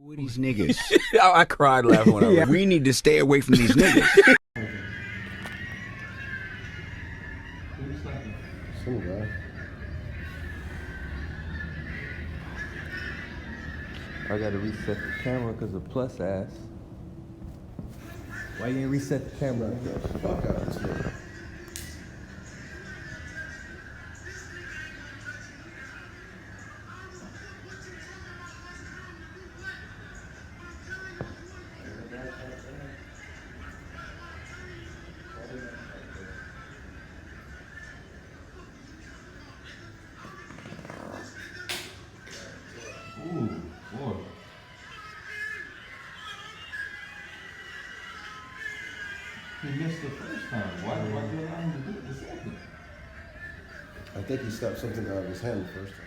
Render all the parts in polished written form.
Who are these niggas? I cried laughing when I was. We need to stay away from these niggas. Some guy. I gotta reset the camera because of Plus ass. Why you didn't reset the camera? Fuck out of this nigga. He missed the first time. Why do you allow him to do it the second? I think he stopped something out of his hand the first time.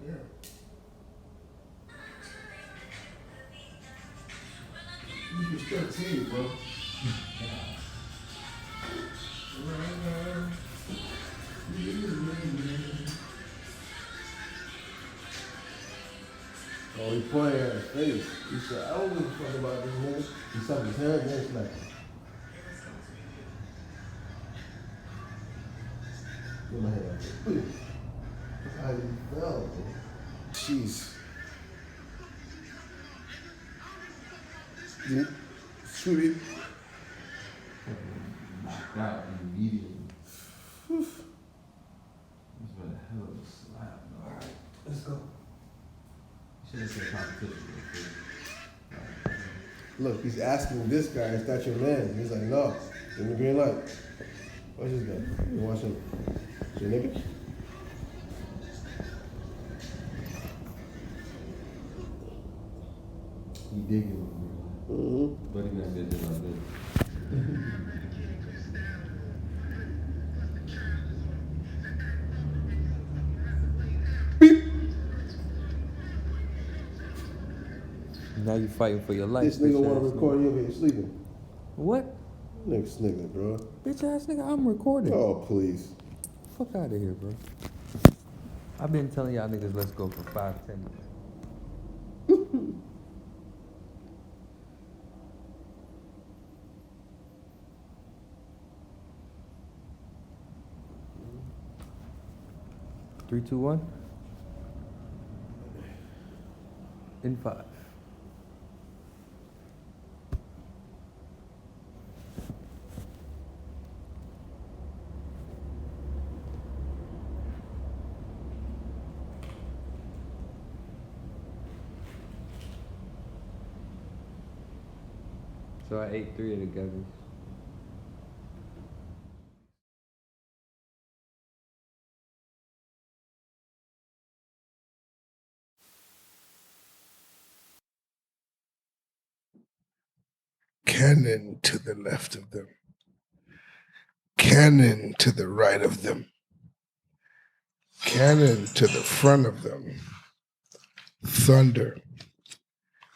Yeah. You was 13, bro. Oh, he pointed at his face. He said, I don't give a fuck about this nigga. He sucked his head and then smacked him. Get my head out there. Please. That's how you felt, bro. Jeez. Shoot it. Knocked out immediately. This was a hell of a slap. All right, Let's go. should have said competition. Look, he's asking this guy, is that your man? He's like, no. Give him the green light. Watch this guy. You watch him. Is your nigga? He did give him a green light. But he got good just like this. Now you fighting for your life. This nigga bitch want to ass record nigga. you over here sleeping. What? Next nigga, bro. Bitch ass nigga, I'm recording. Oh, please. Fuck out of here, bro. I've been telling y'all niggas let's go for 5-10 minutes. Three, two, one. In 5. So I ate 3 of the guggies. Cannon to the left of them. Cannon to the right of them. Cannon to the front of them. Thunder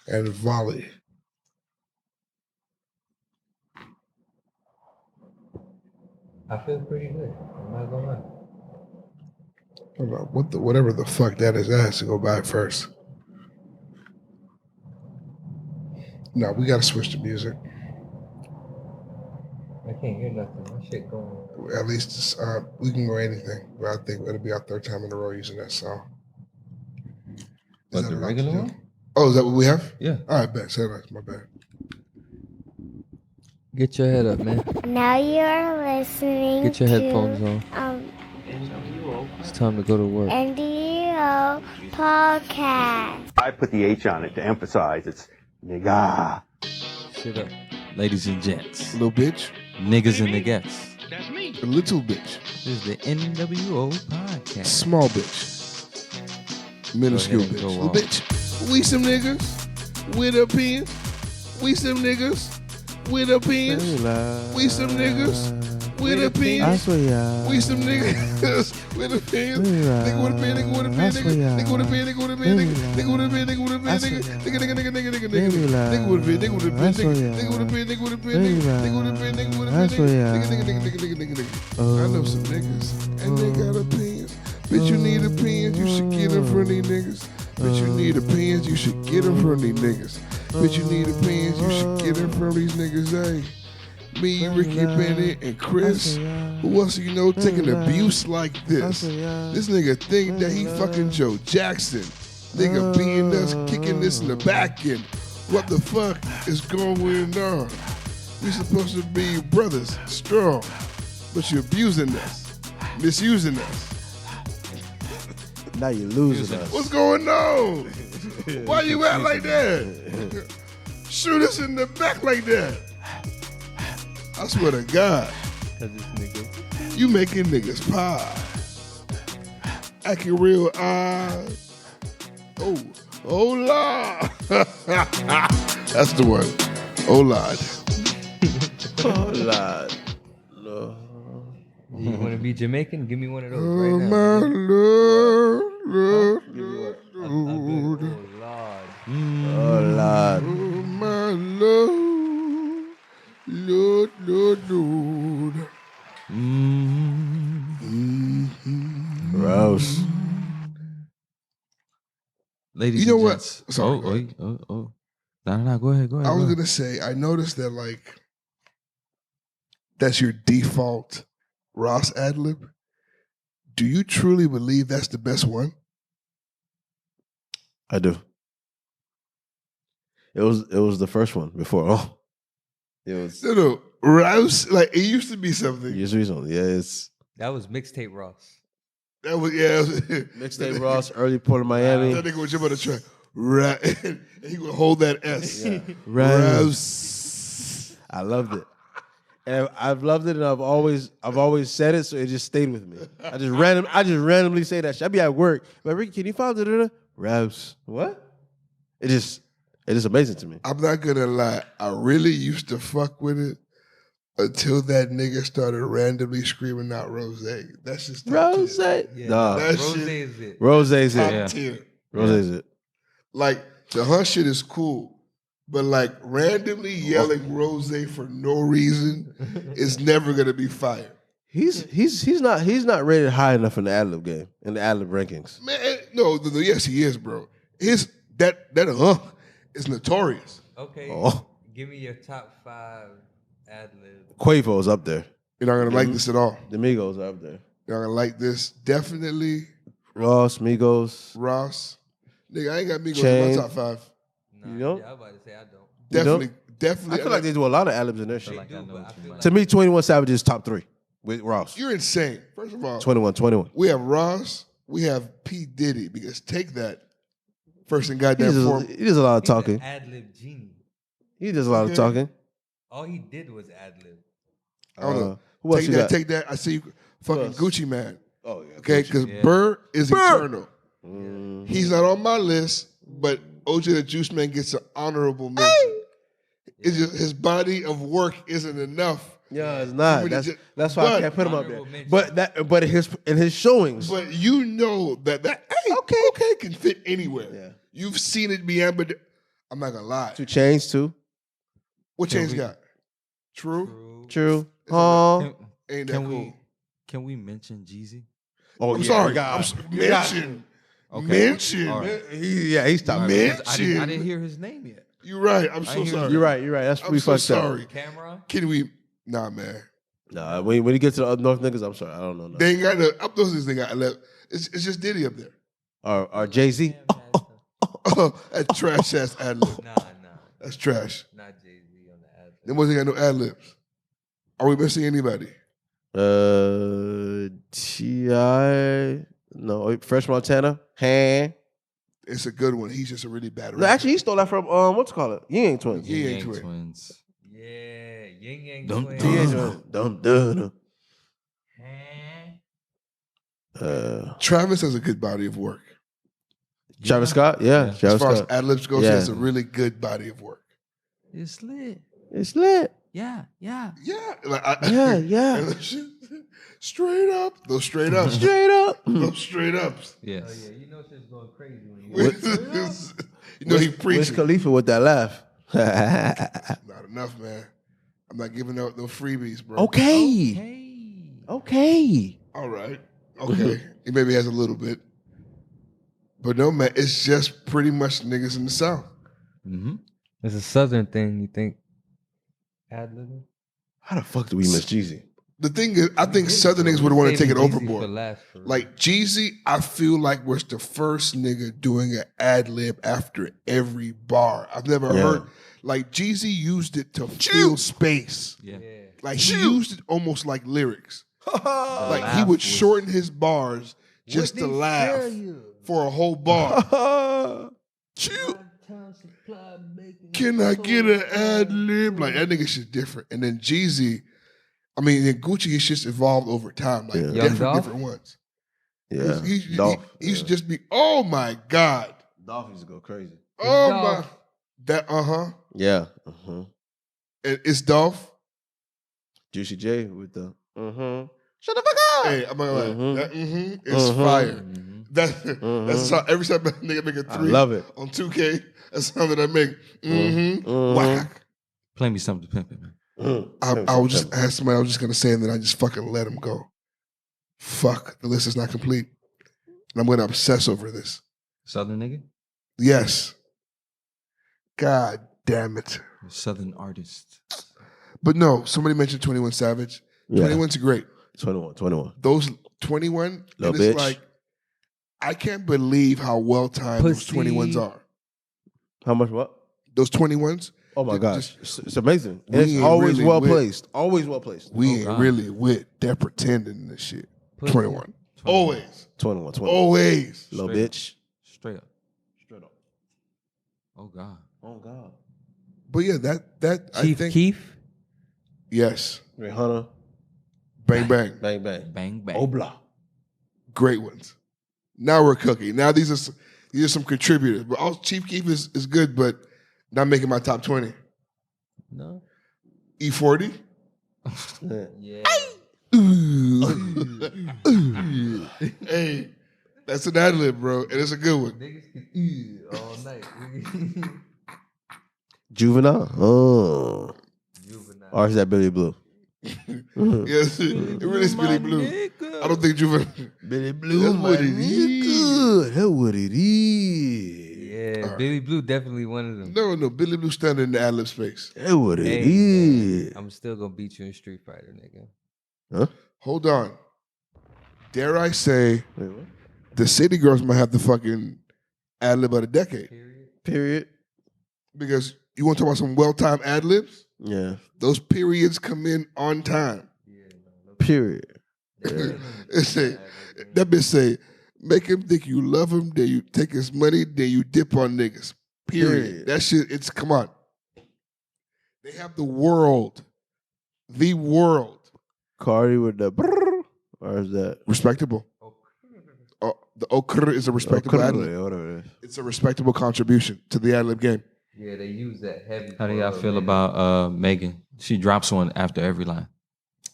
and volley. I feel pretty good. I'm not gonna lie. Hold on, whatever the fuck that is, that has to go by first. No, we gotta switch the music. I can't hear nothing. My shit going. At least we can go anything, but I think it'll be our 3rd time in a row using that song. What, that the a lot regular to do? one? Oh, is that what we have? Yeah. All right, bet. Say that. My bad. Get your head up, man. Now you're listening Get your to headphones on. It's time to go to work. NWO Podcast. I put the H on it to emphasize it's nigga. Sit up. Ladies and gents. Little bitch. Niggas and niggas. A little bitch. This is the NWO Podcast. Small bitch. Minuscule Go ahead and bitch. go Little on. bitch. We some niggas with opinions. We some niggas with opinions. We some niggas with opinions. We some niggas with opinions. Nigga with opinion, nigga with opinion, nigga with opinion, nigga with opinion, nigga with opinion, nigga with opinion, nigga with opinion, nigga with opinion, nigga with opinion, nigga with opinion, nigga with opinion, nigga with opinion, nigga. I know some niggas and they got opinions. Bitch, you need opinions, you should get them from these niggas. Bitch, you need opinions, you should get them from these niggas. Bitch, you need opinions, you should get them from these niggas, hey. Me, Ricky Bennett, and Chris, who else you know taking abuse like this? This nigga think that he fucking Joe Jackson. Nigga being us, kicking this in the back end. What the fuck is going on? We supposed to be brothers, strong, but you're abusing us, misusing us. Now you're losing us. What's going on? Why you act like that? Shoot us in the back like that. I swear to God. You making niggas pie. Acting real eyes. Oh Lord. That's the one. Oh Lord. Oh Lord. You want to be Jamaican? Give me one of those Oh right now. my Lord. Lord. Oh, Lord. Oh Lord. Oh my Lord. Lord. Gross. Ladies You know and what? gents. Sorry, Oh. No, go ahead. I was gonna say, I noticed that like that's your default Ross ad-lib. Do you truly believe that's the best one? I do. It was the first one before. Oh, it was. No, Ross, like it used to be something. Years recently. Yeah, it's That was mixtape Ross. That was mixtape Ross, early Port of Miami. That nigga would jump on the track. Right. And he would hold that S. Yeah. Ross. I loved it. And I've loved it, and I've always said it, so it just stayed with me. I just randomly say that shit. I be at work, but Ricky, can you find it? Rouse. What? It is amazing to me. I'm not gonna lie. I really used to fuck with it until that nigga started randomly screaming out Rose. That's just top Rose. tier. Yeah, Nah. That Rose shit- is it. Rose is Top it. tier. Rose is it. Like the hunt shit is cool, but like randomly yelling Rose for no reason is never gonna be fire. He's not rated high enough in the ad-lib game, in the ad-lib rankings. Man, no, yes he is, bro. That is notorious. Okay, Oh. give me your top 5 ad-lib. Quavo's up there. You're not gonna like this at all. The Migos are up there. You're not gonna like this. Definitely Ross, Migos. Ross. Nigga, I ain't got Migos Chain. in my top 5. Nah, You don't? Yeah, I was about to say I don't. Definitely. I feel like they do a lot of ad-libs in their shit. They do, but I feel like To me, 21 Savage is top 3 with Ross. You're insane. First of all, 21. we have Ross, we have P. Diddy, because take that first and He goddamn form. does a lot of he's an talking. ad-lib genie. He does a lot of Okay. talking. All he did was ad-lib. I don't know. Who else Take you that, got? take that. I see you fucking else? Gucci Man. Oh, yeah. Okay, Gucci. because Yeah. Burr is eternal. Mm. He's not on my list, but OJ the Juice Man gets an honorable mention. It's just his body of work isn't enough. Yeah, it's not. You really That's why I but- can't put him up Honorable there. mention. But in his showings, But you know that okay can fit anywhere. Yeah. You've seen it beyond, but I'm not gonna lie. 2 Chainz too. What Can Chainz we- got? True. True. Oh, Ain't that Can cool? can we mention Jeezy? I'm yeah, sorry. God. Mention. Okay. Mention. All right. He's top. Man. I didn't hear his name yet. You're right. I'm I so hear sorry. You're right. That's I'm we so fucked sorry. up. Cameron? Can we? Nah, man. Nah, when you get to the up north niggas, I'm sorry, I don't know. They ain't got the up those things they got left. It's just Diddy up there. Or Jay Z. That trash ass ad lib. Nah. That's trash. Not Jay-Z on the ad-lib. Them ones ain't got no ad libs. Are we missing anybody? T.I. No, Fresh Montana. Han. It's a good one. He's just a really bad rapper. No, actually, he stole that from what's it called? Ying Yang Twins. Yeah. Yang Twin. Twins. Yeah, Yin Yang Dum, Twins. Ying Yang Twins. Dum. Travis has a good body of work. Travis Scott. Yeah. As Travis far as Scott. ad libs goes, Yeah. he has a really good body of work. It's lit. It's lit. Yeah. Like Yeah. Straight up. Those straight ups. Straight up. Those straight ups. Oh Yes. yeah, you know shit's going crazy when you. You know he Wiz preaching. Khalifa with that laugh. Not enough, man. I'm not giving out no freebies, bro. Okay. All right. Okay. He maybe has a little bit. But no, man, it's just pretty much niggas in the South. Mm-hmm. It's a Southern thing. You think ad-libbing? How the fuck do we miss Jeezy? The thing is, I think Southern niggas would want to take it Saving Jeezy overboard. for last, for real. Like Jeezy, I feel like was the first nigga doing an ad lib after every bar. I've never heard. Like Jeezy used it to fill space. Yeah. yeah. Like he used it almost like lyrics. Like he laugh would was- shorten his bars just to laugh for a whole bar. Chill. Can I get an ad lib? Like that nigga shit different. And then Jeezy, I mean, then Gucci, his shit's evolved over time. Like Young Dolph? different ones. Yeah. He Dolph. used to just be, oh my God. Dolph used to go crazy. Oh Dolph. my. That, Yeah. It's Dolph. Juicy J with the Shut the fuck up. Hey, I'm not gonna lie. Mhm. That is fire. That's how every time a nigga make a I three love it. on 2K, that's something I make. Mhm. Whack. Play me something to pimp it, man. I was just asked somebody I was just gonna say, and then I just fucking let him go. Fuck, the list is not complete. And I'm gonna obsess over this. Southern nigga? Yes. God damn it. Southern artist. But no, somebody mentioned 21 Savage. Yeah. 21's great. 21. Those 21, Little and it's bitch. like, I can't believe how well timed those Pussy. 21s are. How much what? Those 21s, Oh my Ju- gosh. just- It's amazing. We And it's ain't always really well with- placed. Always well placed. we Oh, ain't God. really with. They're pretending this shit. Pussy. 21. Always. 21. Always. Little Straight up. bitch. Straight up. Straight up. Oh, God. Oh God. But yeah, that I Chief think. Keef. Yes. Rihanna. Bang, bang. Bang bang. Bang, bang. Obla. Great ones. Now we're cooking. Now these are some contributors. But also Chief Keef is good, but not making my top 20. No. E40. Yeah. Yeah. Hey, that's an ad lib, bro, and it's a good one. Niggas can eat all night. Juvenile. Oh. Juvenile. Or is that Billy Blue? Yes, it really is Billy Blue. I don't think Juvenile. Billy Blue. That's what it is. That's what it is. Yeah, All right. Billy Blue definitely one of them. Mm-hmm. No, Billy Blue standing in the ad lib space. That's what it Hey, is. I'm still gonna beat you in Street Fighter, nigga. Huh? Hold on. Dare I say Wait, what? the City Girls might have the fucking ad lib of the decade? Period. Period. Because you want to talk about some well-timed ad libs? Yeah. Those periods come in on time. Yeah, no, Period. It say, that bitch say, make him think you love him, then you take his money, then you dip on niggas. Period. Period. That shit, it's, come on. They have the world. The world. Cardi with the brrr, or is that Respectable. The okr is a respectable ad lib. whatever it is. It's a respectable contribution to the ad lib game. Yeah, they use that heavy. How do y'all for a feel minute. about Megan? She drops one after every line.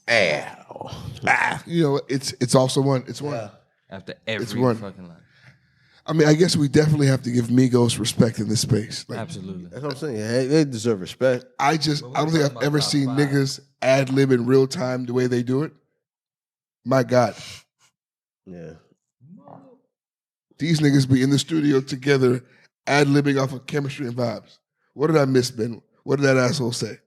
Ow. You know, it's also one. It's one. After every one. fucking line. I mean, I guess we definitely have to give Migos respect in this space. Like, Absolutely. That's what I'm saying. Hey, they deserve respect. I But we're don't think talking I've ever about top seen five. niggas ad lib in real time the way they do it. My God. Yeah. These niggas be in the studio together, ad libbing off of chemistry and vibes. What did I miss, Ben? What did that asshole say?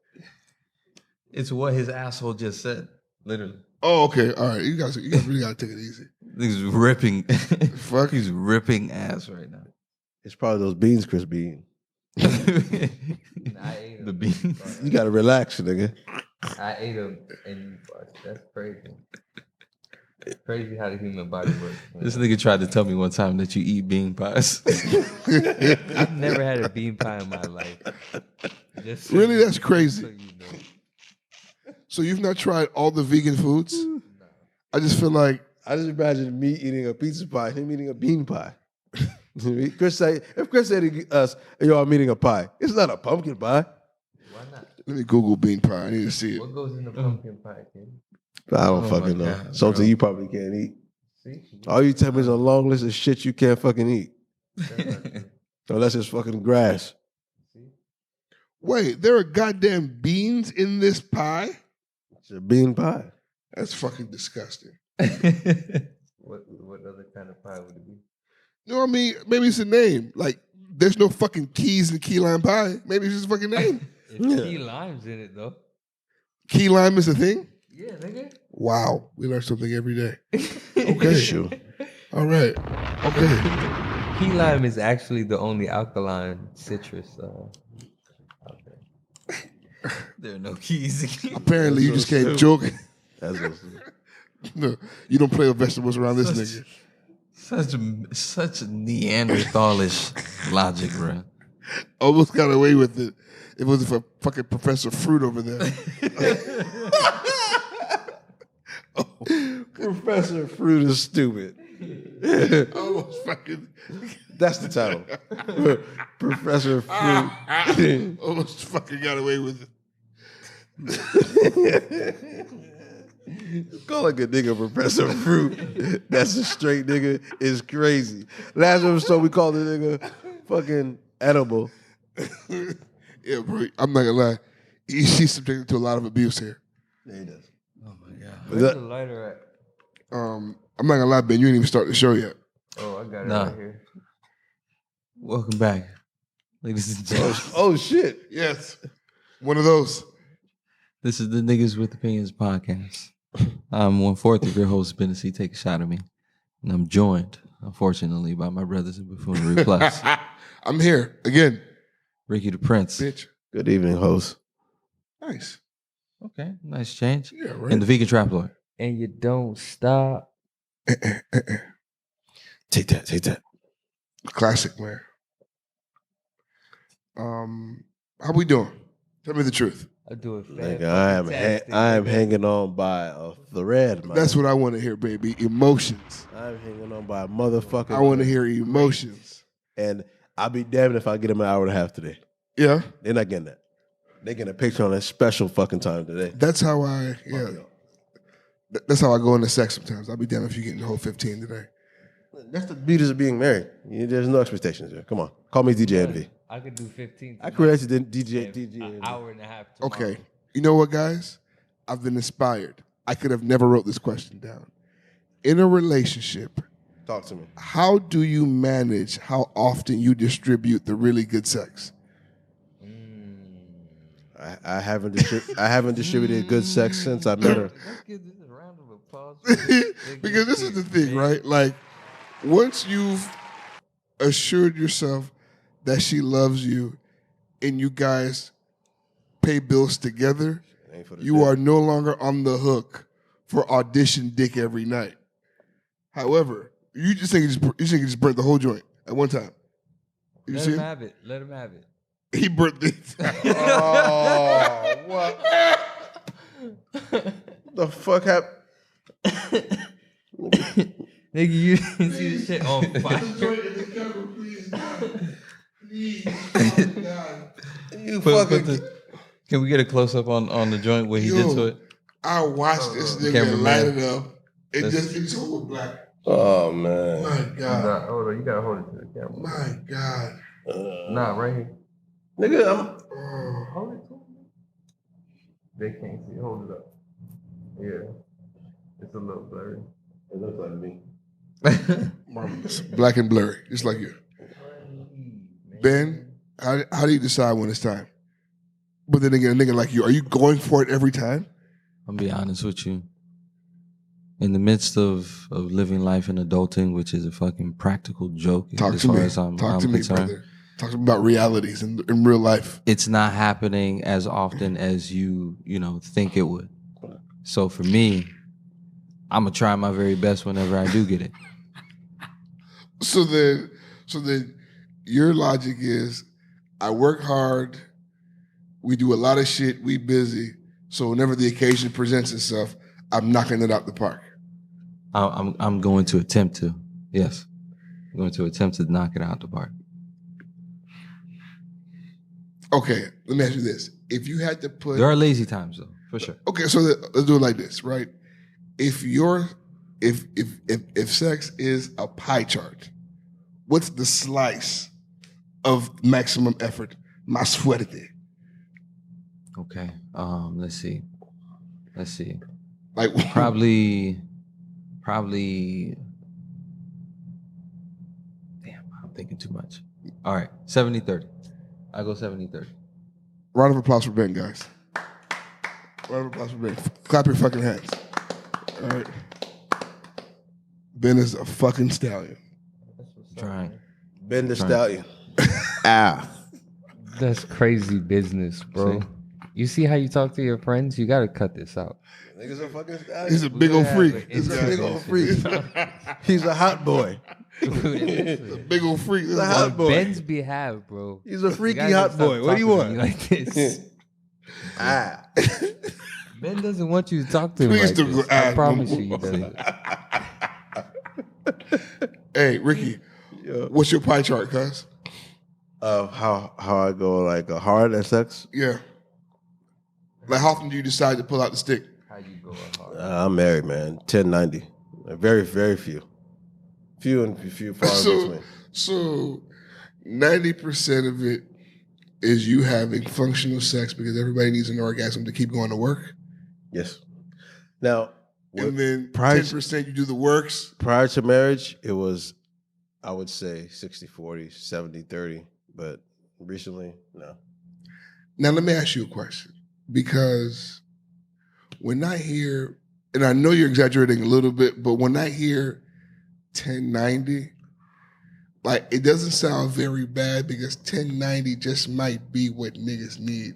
It's what his asshole just said. Literally. Oh, okay. All right. You guys really gotta take it easy. He's ripping. Fuck. He's ripping ass right now. It's probably those beans Chris be eating. I ate The them. beans. You gotta relax, nigga. I ate them, and that's crazy. It's crazy how the human body works. man. This nigga tried to tell me one time that you eat bean pies. I've never had a bean pie in my life. Just so Really? you- That's crazy. So you know. So you've not tried all the vegan foods? I just feel like I just imagine me eating a pizza pie, him eating a bean pie. If Chris said to us, yo, I'm eating a pie, it's not a pumpkin pie. Why not? Let me Google bean pie. I need to see it. What goes in the pumpkin pie, kid? I don't Oh fucking my know. God, Something bro. you probably can't eat. See? All you tell me is a long list of shit you can't fucking eat. That's not true. Unless it's fucking grass. See? Wait, there are goddamn beans in this pie? It's a bean pie. That's fucking disgusting. What other kind of pie would it be? No, I mean, maybe it's a name. Like, there's no fucking keys in key lime pie. Maybe it's just a fucking name. It's key limes in it, though. Key lime is a thing? Yeah, nigga. Wow. We learn something every day. Okay. Sure. All right. Okay. Key lime is actually the only alkaline citrus out there. There are no keys. Apparently, you just came joking. That's what's No, you don't play with vegetables around this nigga. Such a Neanderthalish logic, bro. Almost got away with it. It wasn't for fucking Professor Fruit over there. Professor Fruit is stupid. Almost fucking. That's the title. Professor Fruit. Almost fucking got away with it. Calling a nigga Professor Fruit, that's a straight nigga, is crazy. Last episode we called the nigga fucking edible. Yeah, bro. I'm not gonna lie. She's subjected to a lot of abuse here. Yeah, he does. Oh my god. Where's the lighter at? I'm not gonna lie, Ben. You ain't even started the show yet. Oh, I got it Nah. right here. Welcome back, ladies and gentlemen. Oh shit. Yes. One of those. This is the Niggas with Opinions podcast. I'm 1/4 of your host, Bennessy. Take a shot at me. And I'm joined, unfortunately, by my brothers in Buffoonery Plus, I'm here again, Ricky the Prince. bitch. Good evening, host. Nice. Okay, nice change. Yeah, right. And the Vegan Trap Lord. And you don't stop. Take that. Classic, man. How we doing? Tell me the truth. I do it Nigga, fast. I am hanging on by a thread, man. That's what I want to hear, baby. Emotions. I'm hanging on by a motherfucker. I want to hear emotions. And I'll be damned if I get him an hour and a half today. Yeah, They're not getting that. They're getting a picture on that special fucking time today. that's how I. Yeah, that's how I go into sex sometimes. I'll be damned if you get the whole 15 today. That's the beauty of being married. There's no expectations there. Come on. Call me DJ Envy. I could do 15. I tonight created DJ and Envy. An hour and a half tomorrow. Okay, you know what, guys? I've been inspired. I could have never wrote this question down. In a relationship, Talk to me. how do you manage how often you distribute the really good sex? I haven't distributed good sex since I met her. Let's give this a round of applause. Because this is the thing, right? Like, once you've assured yourself that she loves you and you guys pay bills together, you are no longer on the hook for audition dick every night. However, you just think you just burnt the whole joint at one time. You Let see? him have it. Let him have it. He burnt this. Oh, what? The fuck happened? Nigga, you didn't see this shit on fire. You fucking. Can we get a close up on the joint where he did to it? I watched this nigga Cameraman. light it up. It's all black. Oh man. My God. Nah, hold on, you gotta hold it to the camera. My God. Nah, right here. Nigga, I'm. Hold it to me. They can't see. Hold it up. Yeah. It's a little blurry. It looks like me. Marvelous. Black and blurry, just like you. Ben, how do you decide when it's time? But then again, a nigga like you, are you going for it every time? I'll be honest with you. In the midst of living life and adulting, which is a fucking practical joke Talk as to far me. as I'm Talk to me, concerned, brother. Talk to me about realities in real life. it's not happening as often as you think it would. So for me, I'm gonna try my very best whenever I do get it. So then your logic is, I work hard, we do a lot of shit, we busy, so whenever the occasion presents itself, I'm knocking it out the park. I'm going to attempt to. Yes. I'm going to attempt to knock it out the park. Okay, let me ask you this: if you had to put, There are lazy times though, for sure. okay, so let's do it like this, right? If sex is a pie chart, what's the slice of maximum effort? Más fuerte. Okay. Let's see. Like Probably. Damn, I'm thinking too much. All right, 70-30. I go 70-30. round of applause for Ben, guys. Round of applause for Ben. Clap your fucking hands. All right. Ben is a fucking stallion. Trying. Ben the Stallion. Ah. That's crazy business, bro. See? You see how you talk to your friends? You gotta cut this out. Nigga's a fucking stallion. He's a big old freak. He's a big old freak. He's a hot boy. He's a big old freak. He's a hot boy. Ben's behalf, bro. He's a freaky You guys hot gotta boy. stop What do you talking to want? me Like this. Ah. Ben doesn't want you to talk to him Please like don't go this. I ask promise him. you, he doesn't. Hey, Ricky, what's your pie chart, cuz? How I go like hard at sex? Yeah. Like, how often do you decide to pull out the stick? How you go hard? I'm married, man. 1090. Very, very few. Few and few far in between. So 90% of it is you having functional sex because everybody needs an orgasm to keep going to work. Yes. Now, And then prior 10% you do the works. prior to marriage, it was, I would say 60-40, 70-30. But recently, no. Now, let me ask you a question. Because when I hear, and I know you're exaggerating a little bit, but when I hear 1090, like, it doesn't sound very bad because 1090 just might be what niggas need.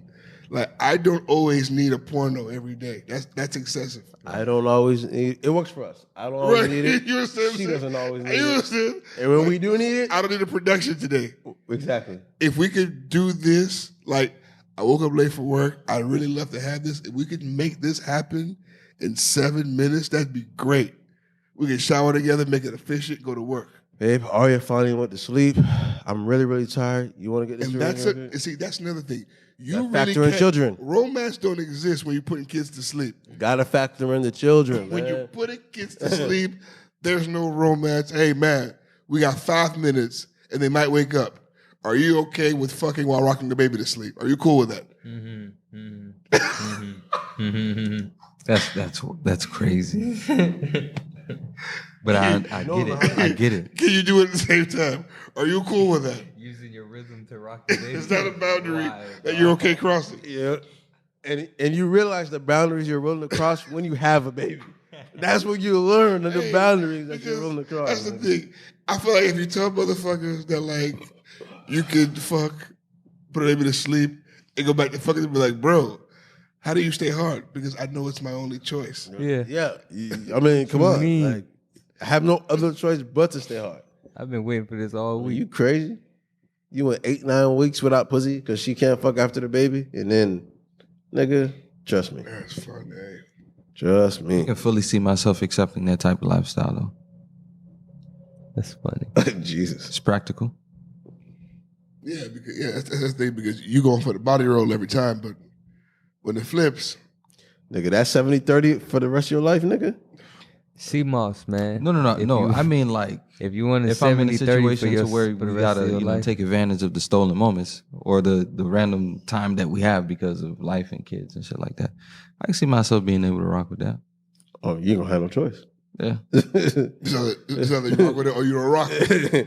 Like, I don't always need a porno every day. That's excessive. I don't always need it. Works for us. I don't always Right. need it. You understand what I'm She saying? doesn't always need You it. understand? And when we do need it, I don't need a production today. exactly. If we could do this, like, I woke up late for work, I really love to have this. If we could make this happen in 7 minutes, that'd be great. We could shower together, make it efficient, go to work. Babe, Arya finally went to sleep. I'm really, really tired. You want to get this? And that's it. See, that's another thing. You Gotta really factor in can't- children. Romance don't exist when you're putting kids to sleep. Gotta factor in the children, When man. you're putting kids to sleep, there's no romance. Hey, man, we got 5 minutes and they might wake up. Are you okay with fucking while rocking the baby to sleep? Are you cool with that? That's crazy. But I get it. I get it. Can you do it at the same time? Are you cool with that? Using your rhythm to rock the baby. Is that a boundary that you're okay crossing? Yeah. And you realize the boundaries you're willing to cross when you have a baby. That's when you learn the Hey, boundaries that because you're willing to cross. That's the man. thing. I feel like if you tell motherfuckers that, like, you could fuck, put a baby to sleep, and go back to fucking, and be like, bro, how do you stay hard? Because I know it's my only choice. Yeah. Yeah. I mean, come on. me. Like, I have no other choice but to stay hard. I've been waiting for this all Are week. you crazy? You went 8-9 weeks without pussy because she can't fuck after the baby? And then, nigga, trust me. That's fun, hey. Trust I me. can fully see myself accepting that type of lifestyle, though. That's funny. Jesus. It's practical. Yeah, because that's the thing, because you going for the body roll every time, but when it flips, Nigga, that's 70-30 for the rest of your life, nigga? Sea moss, man. No. If No, you- I mean, like, If you want to if I'm in a 70-30 for situation your, to where for the we rest of gotta, your life, take advantage of the stolen moments or the random time that we have because of life and kids and shit like that, I can see myself being able to rock with that. Oh, you ain't gonna have no choice. Yeah. it's either you rock with it or you don't rock. You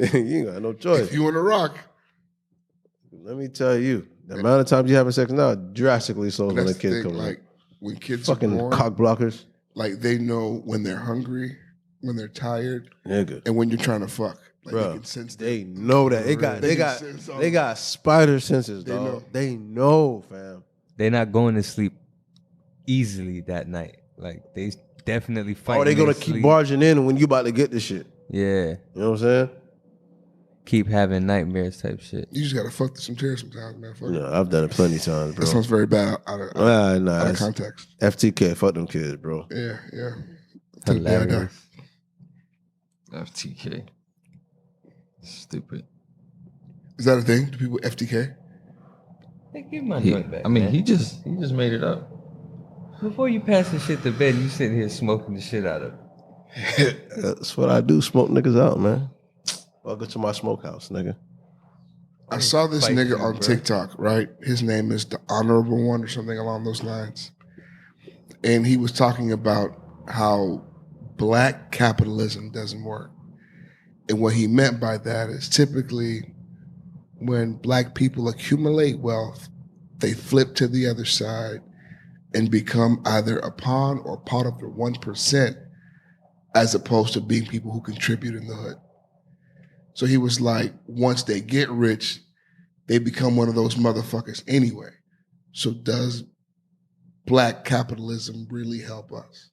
ain't gonna have no choice. If you want to rock, Let me tell you, the amount of times you having sex now drastically slows when that's the the kid thing. comes Like, out. when kids Fucking are born, cock blockers. like, they know when they're hungry, when they're tired, Nigga. and when you're trying to fuck. Like, Bro, they can sense that. they know that. They can sense all they got spider senses, They dog. know. They know, fam. they're not going to sleep easily that night. Like they definitely fight. Oh, they gonna keep barging in when you about to get this shit. Yeah, You know what I'm saying? keep having nightmares type shit. You just got to fuck some chairs sometimes, man. Fuck it. Yeah, I've done it plenty of times, bro. That sounds very bad out of Nah, it's context. FTK, fuck them kids, bro. Yeah. Hilarious. Hey, give my joint back. I mean, man. he just made it up. Before you pass the shit to bed, you sitting here smoking the shit out of it. That's what I do. Smoke niggas out, man. Welcome to my smokehouse, nigga. I saw this Fight nigga you, on bro. TikTok, right? His name is the Honorable One or something along those lines. And he was talking about how black capitalism doesn't work. And what he meant by that is typically when black people accumulate wealth, they flip to the other side and become either a pawn or part of the 1%, as opposed to being people who contribute in the hood. So he was like, once they get rich, they become one of those motherfuckers anyway. So does black capitalism really help us?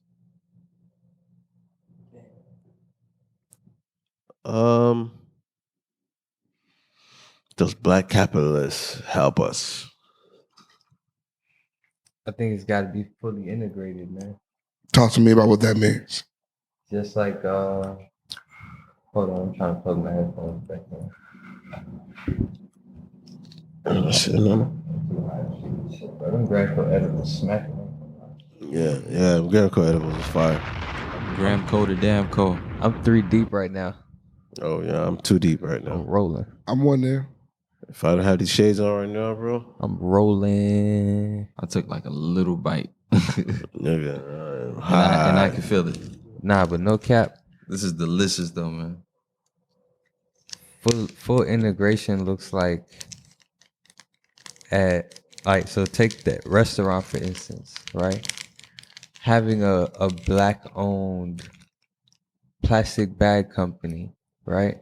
Does black capitalists help us? I think it's got to be fully integrated, man. Talk to me about what that means. Just like, hold on, I'm trying to plug my headphones back in. Shit, no. Bro, them Graco edibles smacking. Yeah, Graco edibles is fire. Graham Cole to damn Cole. I'm 3 deep right now. Oh yeah, I'm too deep right I'm now. rolling. I'm one there. If I don't have these shades on right now, bro, I'm rolling. I took like a little bite. nigga, and I can feel it. Nah, but no cap. This is delicious though, man. Full integration looks like so take that restaurant for instance, right? Having a black owned plastic bag company, right?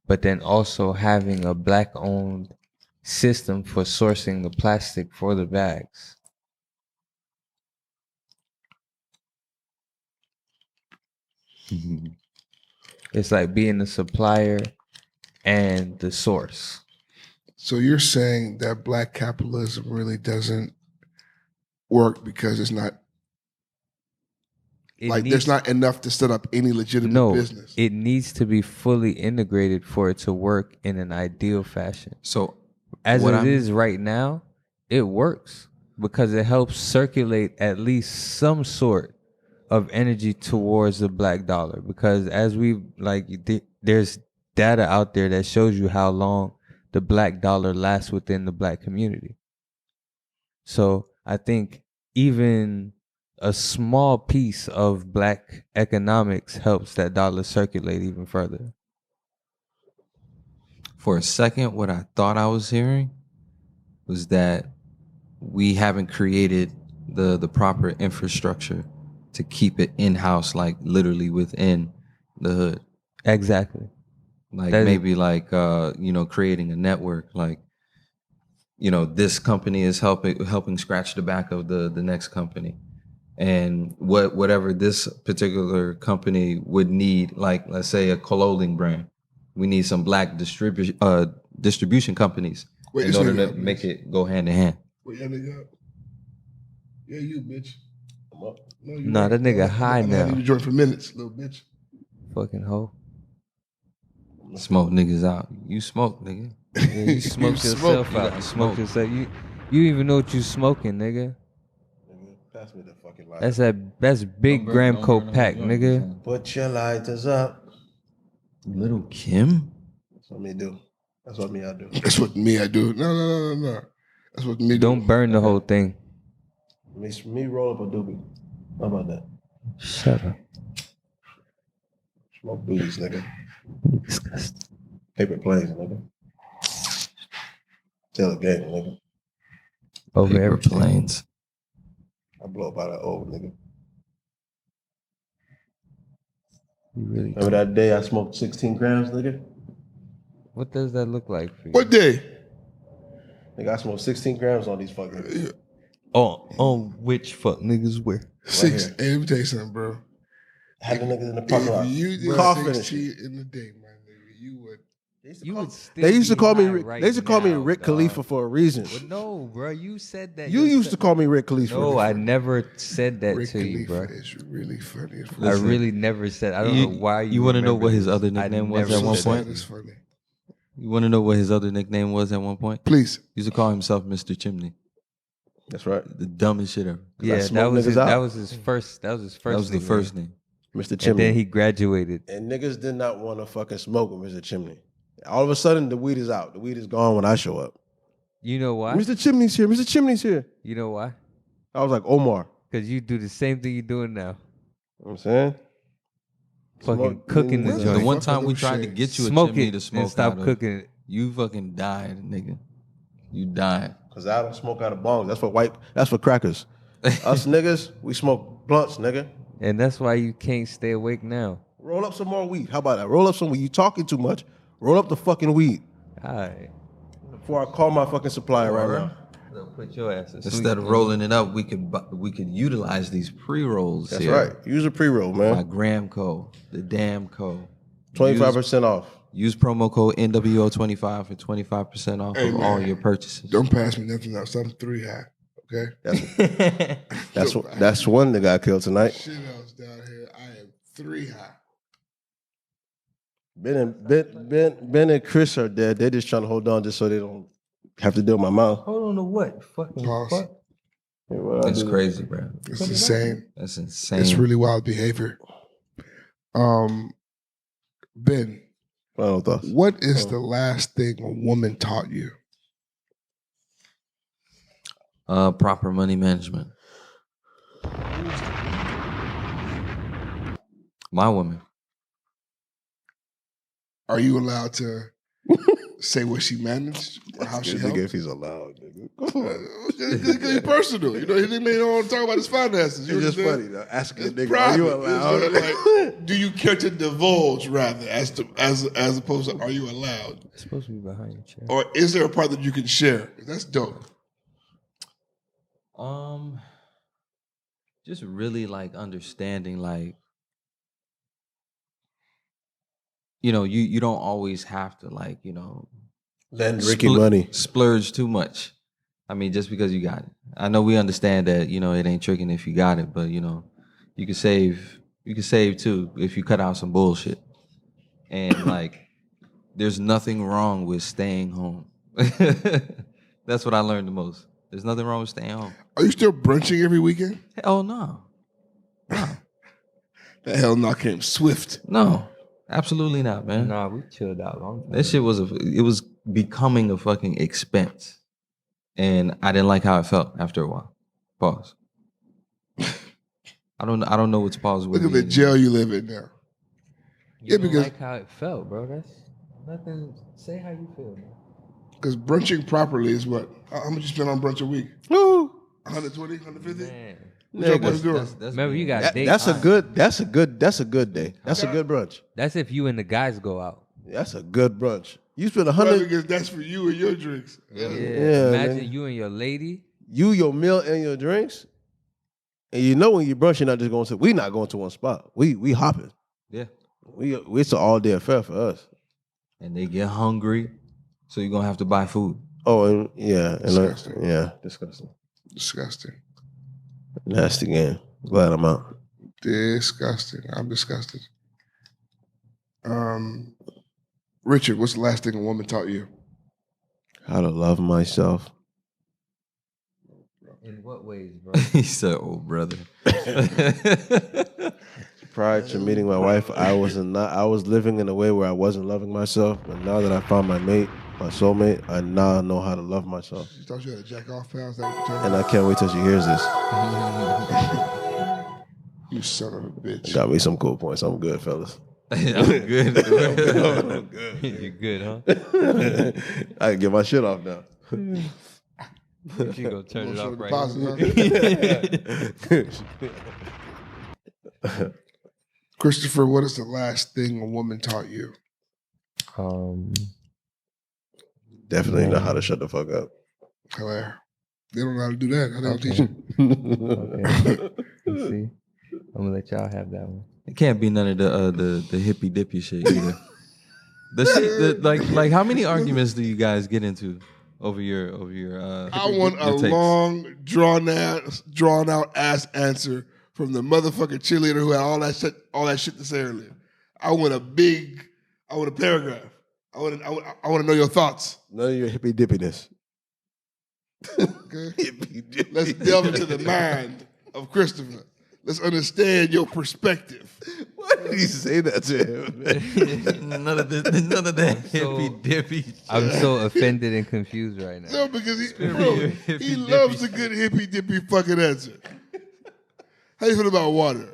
But then also having a black owned system for sourcing the plastic for the bags. It's like being the supplier and the source. So you're saying that black capitalism really doesn't work because it's not there's not enough to set up any legitimate business. It needs to be fully integrated for it to work in an ideal fashion. So As it is right now, it works because it helps circulate at least some sort of energy towards the black dollar. Because as we there's data out there that shows you how long the black dollar lasts within the black community. So I think even a small piece of black economics helps that dollar circulate even further. For a second, what I thought I was hearing was that we haven't created the proper infrastructure to keep it in-house, like literally within the hood. Exactly. Like maybe creating a network, like, this company is helping scratch the back of the next company. And whatever this particular company would need, like let's say a clothing brand, we need some black distribution companies in order to make it go hand in hand. Wait, that nigga up. Yeah, you bitch. Nah, that nigga high now. I've been joined for minutes, little bitch. Fucking hoe. Smoke niggas out. You smoke, nigga. Yeah, you smoked yourself out. You smoked yourself. You even know what you smoking, nigga. Pass me the fucking lighter. That's big gram coat pack, nigga. Put your lighters up. Little Kim? That's what me do. That's what me I do. That's what me I do. No. That's what me do. Don't burn the whole thing. Me roll up a doobie. How about that? Shut up. Smoke booties, nigga. Disgusting. Paper planes, nigga. Tell the game, nigga. Over Paper everything. planes. I blow up out of old, nigga. You really Remember that day I smoked 16 grams, nigga? What does that look like for you? What day? Nigga, I smoked 16 grams on these fucking. On which fuck niggas where? Six. Hey, let me tell you something, bro. Had the niggas in the parking lot. If you did Coughing and 16 shit. in the day, my nigga, you would. They used to call me. They used to call me Rick Khalifa for a reason. But no, bro, you said that. You used to call me Rick Khalifa. No, I never said that Rick to you, Khalifa bro. is really funny. I really never said. I don't know why you. You want to know remember what his this. other I nickname was never at one said point? that. It's funny. You want to know what his other nickname was at one point? Please. He used to call himself Mr. Chimney. That's right. The dumbest shit ever. Yeah, that was his first. That was his first. That was the first name. Mr. Chimney. And then he graduated. And niggas did not want to fucking smoke with Mr. Chimney. All of a sudden, the weed is out. The weed is gone when I show up. You know why? Mr. Chimney's here. Mr. Chimney's here. You know why? I was like, Omar. Because you do the same thing you're doing now. You know what I'm saying? Fucking cooking the What joint. The one time we those tried to shades? get you a Smoke chimney it to smoke and stop out of, cooking it. you fucking died, nigga. You died. Because I don't smoke out of bongs. That's for crackers. Us niggas, we smoke blunts, nigga. And that's why you can't stay awake now. Roll up some more weed. How about that? Roll up some weed. You talking too much. Roll up the fucking weed. All right. Before I call my fucking supplier right now. They'll put your ass to sleep. Instead of rolling it up, we could utilize these pre-rolls That's here. right. Use a pre-roll, My man. Gramco, the damn co. 25% off. Use promo code NWO25 for 25% off Hey, of man. all your purchases. Don't pass me nothing else. I'm 3 high. Okay? That's one that got killed tonight. Shit else down here. I am 3 high. Ben and Chris are dead. They're just trying to hold on just so they don't have to deal with my mouth. Hold on to what? Fucking Pause. fuck. Yeah, well, I That's do- crazy, bro. It's insane. That's insane. It's really wild behavior. Ben, Final thoughts. what is the last thing a woman taught you? Proper money management. My woman. Are you allowed to say what she managed or how she Nigga, helped? if he's allowed, nigga. It's personal. You know, he may not want to talk about his finances. You It's just understand? funny though. Asking a It's nigga, private. are you It's allowed? like, do you care to divulge rather as opposed to are you allowed? It's supposed to be behind your chair. Or is there a part that you can share? That's dope. Just really like understanding, like, you know, you don't always have to, like, you know, Lend Ricky money. splurge too much. I mean, just because you got it. I know we understand that, you know, it ain't tricking if you got it, but you know, you can save too if you cut out some bullshit. And like, there's nothing wrong with staying home. That's what I learned the most. There's nothing wrong with staying home. Are you still brunching every weekend? Hell no. That hell no came swift. No. Absolutely not, man. Nah, we chilled out long time. That shit was becoming a fucking expense. And I didn't like how it felt after a while. Pause. I don't know what's pause with. Look at the jail you live in now. You because don't like how it felt, bro. That's nothing. Say how you feel, man. Because brunching properly is what? How much you spend on brunch a week? Woo. 120, 150? Man. What y'all Niggas, boys doing? Remember, you got dates. That's a good day. That's a good brunch. That's if you and the guys go out. That's a good brunch. You spend Well, 100. because that's for you and your drinks. Yeah. Yeah, Imagine man. you and your lady. Your meal, and your drinks. And you know when you brunch, you're not just going to. We not going to one spot. We hopping. Yeah. It's an all day affair for us. And they get hungry, so you're gonna have to buy food. Oh, and yeah, Disgusting. disgusting. Disgusting. Nasty game. Glad I'm out. Disgusting. I'm disgusted. Richard, what's the last thing a woman taught you? How to love myself. In what ways, bro? He said, "Oh, brother." Prior to meeting my wife, I was living in a way where I wasn't loving myself. But now that I found my mate, my soulmate, I now know how to love myself. You thought you had a jack off pal? Is that what you're And I can't wait till she hears this. You son of a bitch. Got me some cool points. I'm good, fellas. I'm good. I'm good. You're good, huh? I can get my shit off now. She gonna turn it Show off right deposit, huh? Christopher, what is the last thing a woman taught you? Definitely know how to shut the fuck up. Claire. They don't know how to do that. How they don't teach you? Okay. Let's see. I'm gonna let y'all have that one. It can't be none of the hippy dippy shit either. The shit that, like how many arguments do you guys get into over your I want a your takes? long, drawn out ass answer from the motherfucking cheerleader who had all that shit to say earlier. I want a paragraph. I want to know your thoughts. None of your hippy dippiness. Okay? Let's delve into the mind of Christopher. Let's understand your perspective. Why did he say that to him, man? None of that hippy dippy. I'm so offended and confused right now. No, because he loves a good hippy dippy fucking answer. How you feel about water?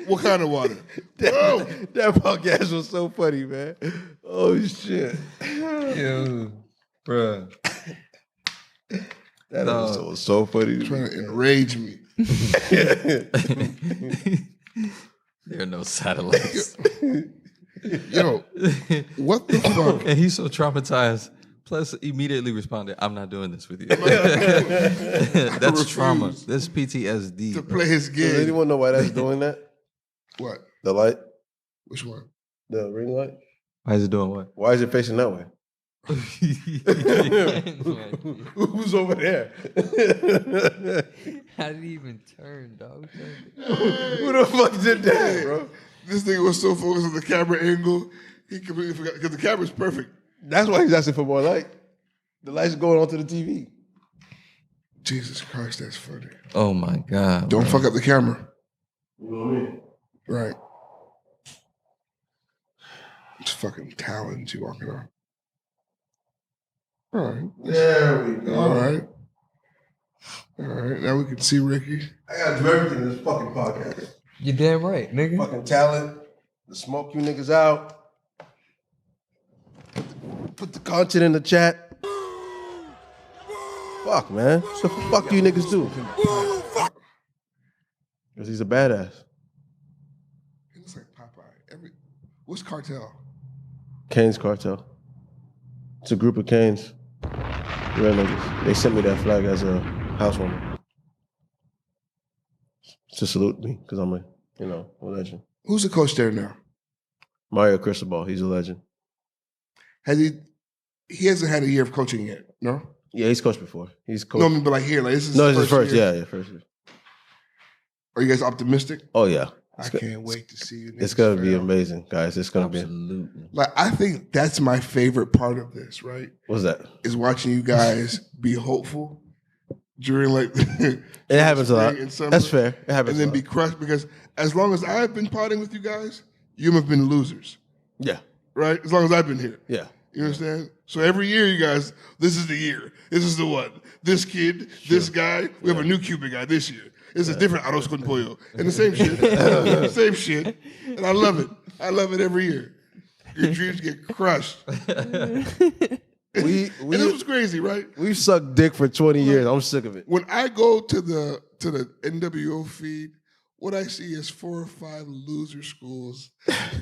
What kind of water? That podcast was so funny, man. Oh shit. Yo, bruh. That episode was so funny. Trying to enrage me. There are no satellites. Yo, what the fuck? And he's so traumatized. Plus, immediately responded, "I'm not doing this with you." That's trauma. That's PTSD. To play his game. Does anyone know why that's doing that? What? The light? Which one? The ring light? Why is it doing what? Why is it facing that way? Who's over there? How did he even turn, dog? Who the fuck did that, bro? This nigga was so focused on the camera angle, he completely forgot, because the camera's perfect. That's why he's asking for more light. The light's going onto the TV. Jesus Christ, that's funny. Oh my God. Don't fuck up the camera. You know what I mean? Right. It's fucking talons you walking on. All right. There we go. All right. All right. Now we can see Ricky. I gotta do everything in this fucking podcast. You damn right, nigga. Fucking talent. To smoke you niggas out. Put the content in the chat. Fuck, man. So fuck you niggas do. Because he's a badass. He looks like Popeye. What's Cartel? Kane's Cartel. It's a group of Kanes. Real niggas. They sent me that flag as a housewarming. To salute me, because I'm a legend. Who's the coach there now? Mario Cristobal, he's a legend. He hasn't had a year of coaching yet, no? Yeah, he's coached before. He's coached. No, I mean, but like here, like this is No, it's his first. year. Yeah, first year. Are you guys optimistic? Oh yeah. I can't wait to see you. It's gonna be amazing, guys. It's gonna Absolutely. Like, I think that's my favorite part of this, right? What's that? Is watching you guys be hopeful during like It happens a lot. spring and summer, That's fair. It happens. and then a be lot. crushed, because as long as I've been potting with you guys, you have been losers, Yeah, right? As long as I've been here. yeah. You understand? So every year, you guys, this is the year. This is the one. This kid, this guy. We have a new Cuban guy this year. It's a different arroz con pollo. And the same shit. The same shit. And I love it. I love it every year. Your dreams get crushed. And this was crazy, right? We've sucked dick for 20 years. I'm sick of it. When I go to the NWO feed, what I see is 4 or 5 loser schools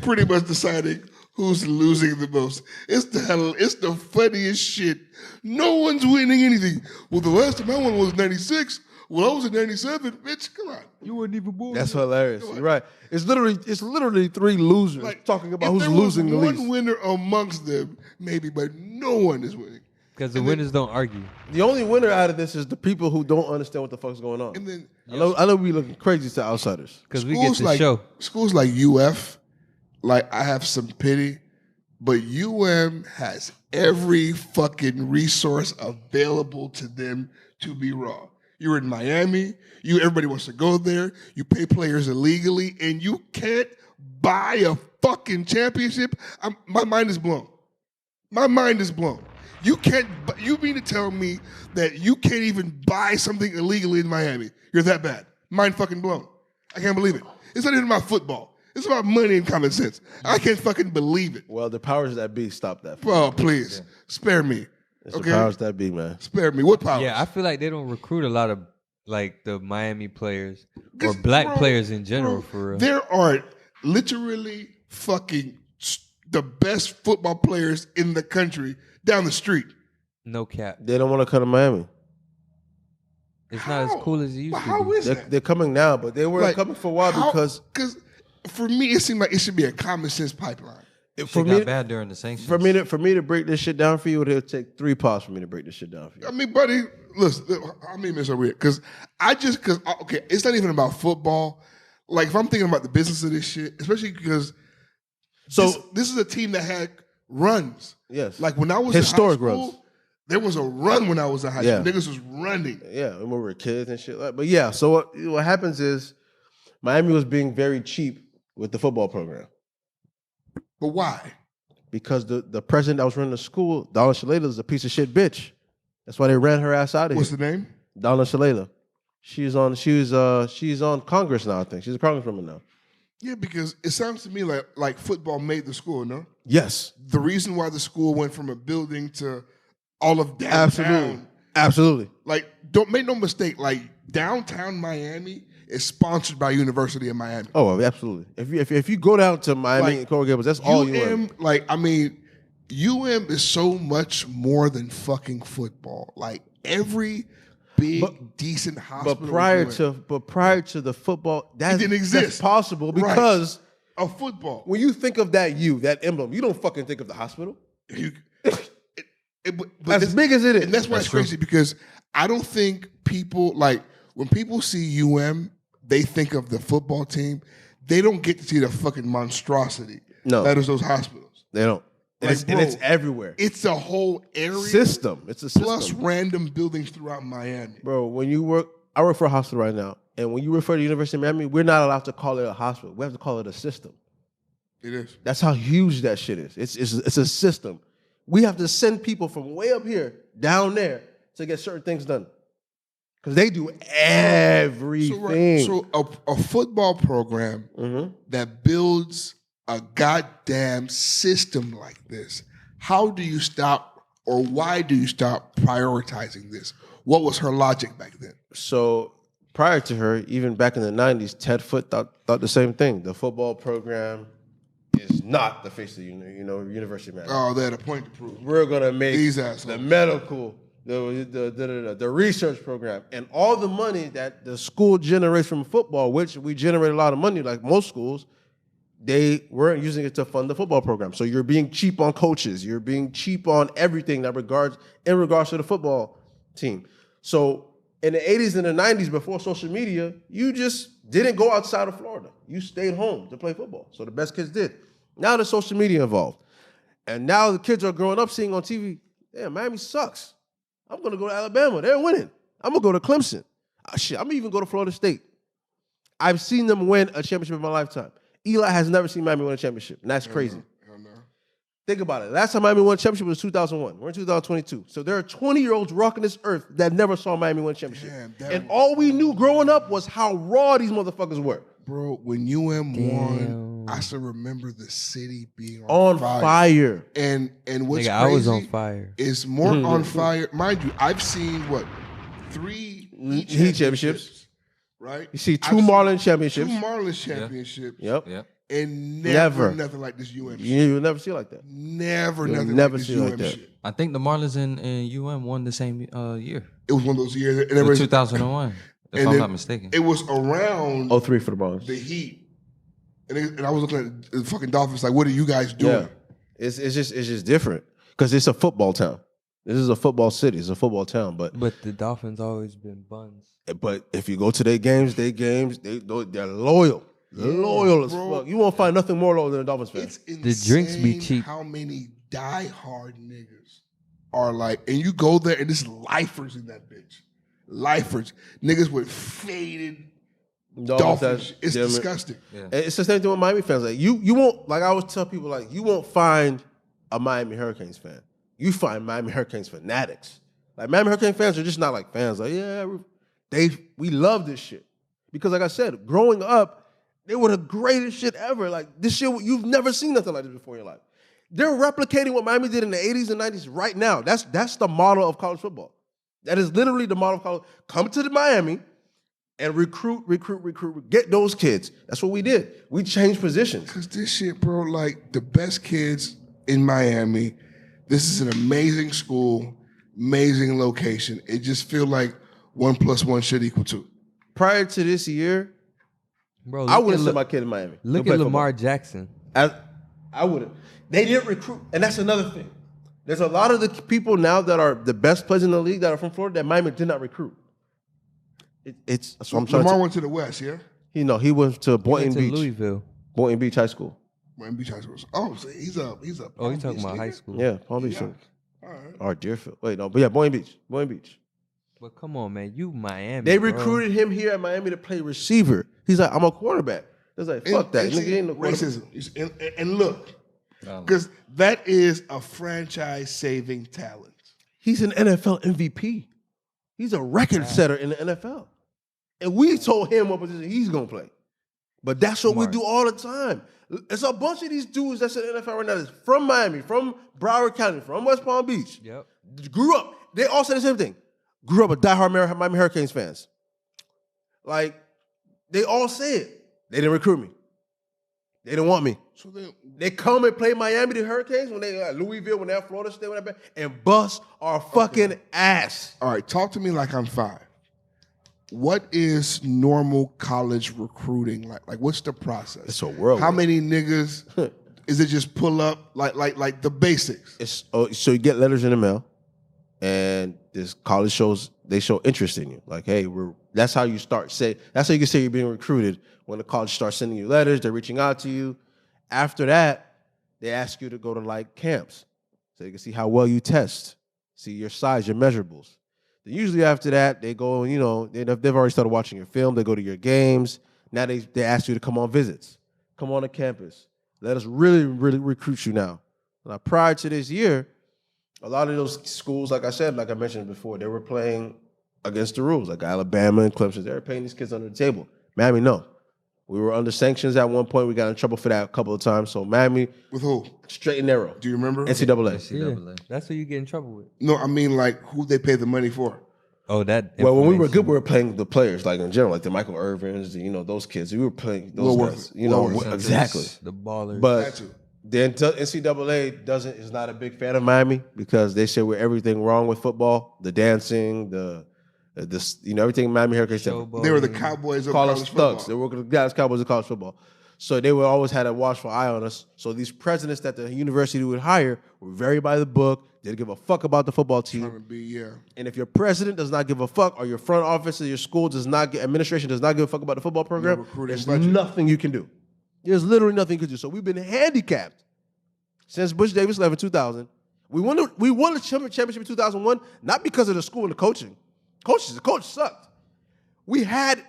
pretty much deciding who's losing the most. It's the funniest shit. No one's winning anything. Well, the last time I won was 96. Well, I was in 97. Bitch, come on. You weren't even born. That's hilarious. You're right. It's literally 3 losers talking about who's losing the least. One winner amongst them, maybe, but no one is winning. Because the winners don't argue. The only winner out of this is the people who don't understand what the fuck's going on. And then I know we looking crazy to outsiders. Because we get the show. Schools like UF, like I have some pity, but has every fucking resource available to them to be raw. You're in Miami. Everybody wants to go there. You pay players illegally, and you can't buy a fucking championship. My mind is blown. My mind is blown. You mean to tell me that you can't even buy something illegally in Miami? You're that bad. Mind fucking blown. I can't believe it. It's not even about football. It's about money and common sense. I can't fucking believe it. Well, the powers that be stop that. Oh, please. Spare me. It's the powers that be, man. Spare me. What powers? Yeah, I feel like they don't recruit a lot of like the Miami players or black players in general, for real. There are literally fucking the best football players in the country down the street. No cap. They don't want to come to Miami. It's not as cool as it used to How be. is that? They're coming now, but they weren't coming for a while because for me it seemed like it should be a common sense pipeline. Shit got bad during the sanctions. For me to break this shit down for you, it'll take 3 pods for me to break this shit down for you. I mean, buddy, listen, I mean this so weird because it's not even about football. Like if I'm thinking about the business of this shit, especially because this is a team that had runs. Yes. Like when I was Historic in high school, runs. there was a run when I was in high Yeah. school. Niggas was running. Yeah, when we were kids and shit. But yeah, so what happens is Miami was being very cheap with the football program. But why? Because the president that was running the school, Donna Shalala, is a piece of shit bitch. That's why they ran her ass out of What's here. the name? Donna Shalala. She's on Congress now, I think. She's a congresswoman now. Yeah, because it sounds to me like football made the school, no? Yes. The reason why the school went from a building to all of downtown. Absolutely. Like, don't make no mistake, like downtown Miami is sponsored by University of Miami. Oh, absolutely. If you go down to Miami and Coral Gables, that's all UM. Like, I mean, UM is so much more than fucking football. Like every big decent hospital. But prior to the football, that didn't exist. That's possible because of football. When you think of that emblem, you don't fucking think of the hospital. But as big as it is. And that's why it's crazy because I don't think people, like, when people see UM, they think of the football team. They don't get to see the fucking monstrosity that is those hospitals. They don't. And, Like, and it's everywhere. It's a whole area. System. It's a system. Plus random buildings throughout Miami. Bro, I work for a hospital right now. And when you refer to University of Miami, we're not allowed to call it a hospital. We have to call it a system. It is. That's how huge that shit is. It's a system. We have to send people from way up here down there to get certain things done. Because they do everything. So a football program that builds a goddamn system like this, how do you stop or why do you stop prioritizing this? What was her logic back then? So prior to her, even back in the 90s, Ted Foote thought the same thing. The football program is not the face of University of Miami. Oh, they had a point to prove. We're gonna make these assholes. The medical, the research program, and all the money that the school generates from football, which we generate a lot of money, like most schools. They weren't using it to fund the football program. So you're being cheap on coaches. You're being cheap on everything in regards to the football team. So in the 80s and the 90s, before social media, you just didn't go outside of Florida. You stayed home to play football. So the best kids did. Now the social media involved. And now the kids are growing up seeing on TV, damn, Miami sucks. I'm going to go to Alabama. They're winning. I'm going to go to Clemson. Shit, I'm going to even go to Florida State. I've seen them win a championship in my lifetime. Eli has never seen Miami win a championship, and that's crazy. No. Think about it. Last time Miami won a championship was 2001. We're in 2022. So there are 20-year-olds rocking this earth that never saw Miami win a championship. And all we knew growing up was how raw these motherfuckers were. Bro, when UM won, I still remember the city being on fire. And what's crazy I was on fire. Is more on fire. Mind you, I've seen, 3 Heat championships. Right? You see two Marlins championships. 2 Marlins championships. Yep. And never nothing like this UM shit. You'll never see it like that. Never You'll nothing never like see this it UM like that. shit. I think the Marlins and UM won the same year. It was one of those years. And It was 2001, if I'm not mistaken. It was around 03 for the Marlins. The Heat. And I was looking at the fucking Dolphins like, what are you guys doing? Yeah. It's just different. Because it's a football town. This is a football city. It's a football town. But the Dolphins always been buns. But if you go to their games, they're loyal. They're loyal as fuck. You won't find nothing more loyal than a Dolphins fan. It's insane the drinks be cheap. How many diehard niggas are like, and you go there and there's lifers in that bitch. Lifers. Niggas with faded Dolphins. It's disgusting. Yeah. It's the same thing with Miami fans. Like you won't, like I always tell people, like you won't find a Miami Hurricanes fan. You find Miami Hurricanes fanatics. Like Miami Hurricane fans are just not like fans. Like, we love this shit. Because like I said, growing up, they were the greatest shit ever. Like this shit, you've never seen nothing like this before in your life. They're replicating what Miami did in the 80s and 90s right now. That's the model of college football. That is literally the model of college. Come to the Miami and recruit, get those kids. That's what we did. We changed positions. Because this shit, bro, like the best kids in Miami, this is an amazing school, amazing location. It just feels like 1 + 1 should equal 2. Prior to this year, bro, I wouldn't send my kid in Miami. Look at Lamar Jackson. I wouldn't. They didn't recruit, and that's another thing. There's a lot of the people now that are the best players in the league that are from Florida that Miami did not recruit. That's what I'm trying Lamar to. went to the West, yeah? He went to Boynton to Beach. Louisville. Boynton Beach High School. Miami Beach High School. Oh, so he's a. Oh, you talking about high school? Yeah, Palm Beach. Yeah. All right. Or Deerfield. Wait, no, but yeah, Boynton Beach. But come on, man, you Miami. They bro. recruited him here at Miami to play receiver. He's like, I'm a quarterback. It's like, fuck that. Nigga ain't no quarterback. Racism. And look, because that is a franchise-saving talent. He's an NFL MVP. He's a record setter in the NFL. And we told him what position he's going to play. But that's what we do all the time. It's a bunch of these dudes that's in the NFL right now that's from Miami, from Broward County, from West Palm Beach. Yep. Grew up. They all say the same thing. Grew up with diehard Miami Hurricanes fans. Like, they all say it. They didn't recruit me. They didn't want me. So then, they come and play Miami, the Hurricanes, when they Louisville, when they're at Florida State, when they're and bust our fucking ass. All right, talk to me like I'm 5. What is normal college recruiting like? Like, what's the process? It's a world. How many niggas? Is it just pull up like the basics? So you get letters in the mail, and this college show interest in you. Like, hey, that's how you start. That's how you can say you're being recruited when the college starts sending you letters. They're reaching out to you. After that, they ask you to go to like camps, so you can see how well you test, see your size, your measurables. Then usually after that, they go, they've already started watching your film. They go to your games. Now they ask you to come on visits, come on to campus. Let us really, really recruit you now. Now, prior to this year, a lot of those schools, like I mentioned before, they were playing against the rules, like Alabama and Clemson. They were paying these kids under the table. Miami, no. We were under sanctions at one point. We got in trouble for that a couple of times. So Miami. With who? Straight and narrow. Do you remember? NCAA. Yeah. That's who you get in trouble with. No, I mean like who they pay the money for. Oh, that. Well, when we were good, we were playing the players, like in general, like the Michael Irvins, those kids. We were playing those guys. Exactly. The ballers. But the NCAA is not a big fan of Miami because they say we're everything wrong with football, the dancing, everything Miami Hurricanes. They were the Cowboys of call college us football. thugs. They were the Dallas Cowboys of college football. So they would always had a watchful eye on us. So these presidents that the university would hire were very by the book. They didn't give a fuck about the football team. And if your president does not give a fuck, or your front office or your school administration does not give a fuck about the football program, there's nothing you can do. There's literally nothing you can do. So we've been handicapped since Bush Davis left in 2000. We won the championship in 2001, not because of the school and the coaching. The coach sucked. We had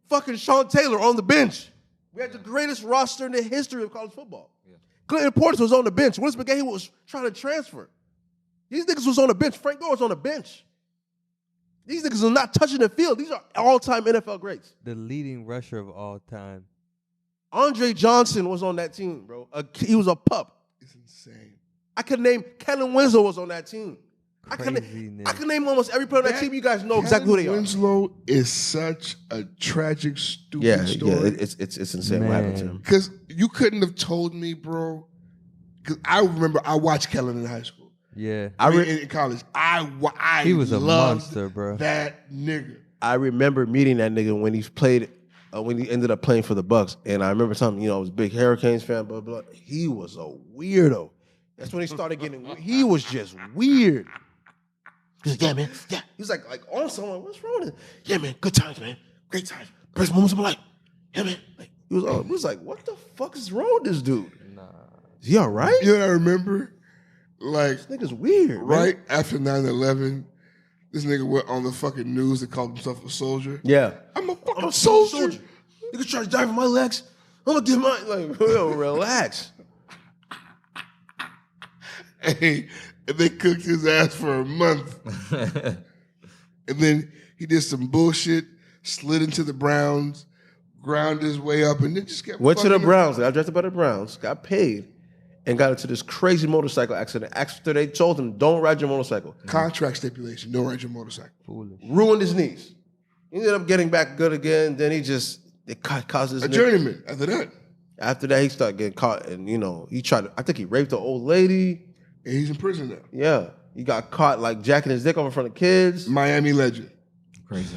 fucking Sean Taylor on the bench. We had the greatest roster in the history of college football. Yeah. Clinton Portis was on the bench. Willis McGahee was trying to transfer. These niggas was on the bench. Frank Gore was on the bench. These niggas are not touching the field. These are all-time NFL greats. The leading rusher of all time. Andre Johnson was on that team, bro. He was a pup. It's insane. I could name Kellen Winslow was on that team. I can name almost every player on that team. You guys know exactly who they are. Winslow is such a tragic, stupid story. Yeah, it's insane what happened to him. Because you couldn't have told me, bro. Because I remember I watched Kellen in high school. Yeah, in college. He was a monster, bro. That nigga. I remember meeting that nigga when he played, when he ended up playing for the Bucks, and I remember telling him, I was a big Hurricanes fan, blah blah. He was a weirdo. That's when he started getting. He was just weird. He's like, yeah, man, yeah. He was like on someone. What's wrong with it? Yeah, man, good times, man, great times, best moments of my life. Yeah, man. Like, he was like, what the fuck is wrong with this dude? Nah, is he all right? You know what I remember? Like, this nigga's weird. Right after 9/11, this nigga went on the fucking news and called himself a soldier. Yeah, I'm a fucking soldier. Nigga try to die for my legs. I'm gonna get mine. Like, yo, relax. Hey. And they cooked his ass for a month. And then he did some bullshit, slid into the Browns, ground his way up, and then just kept went to the Browns. Got drafted by the Browns, got paid, and got into this crazy motorcycle accident. After they told him, don't ride your motorcycle. Contract stipulation, don't ride your motorcycle. Foolish. Ruined his knees. He ended up getting back good again. Then it caused his journeyman after that. After that, he started getting caught, and I think he raped an old lady. And he's in prison now. Yeah. He got caught like jacking his dick off in front of kids. Miami legend. Crazy.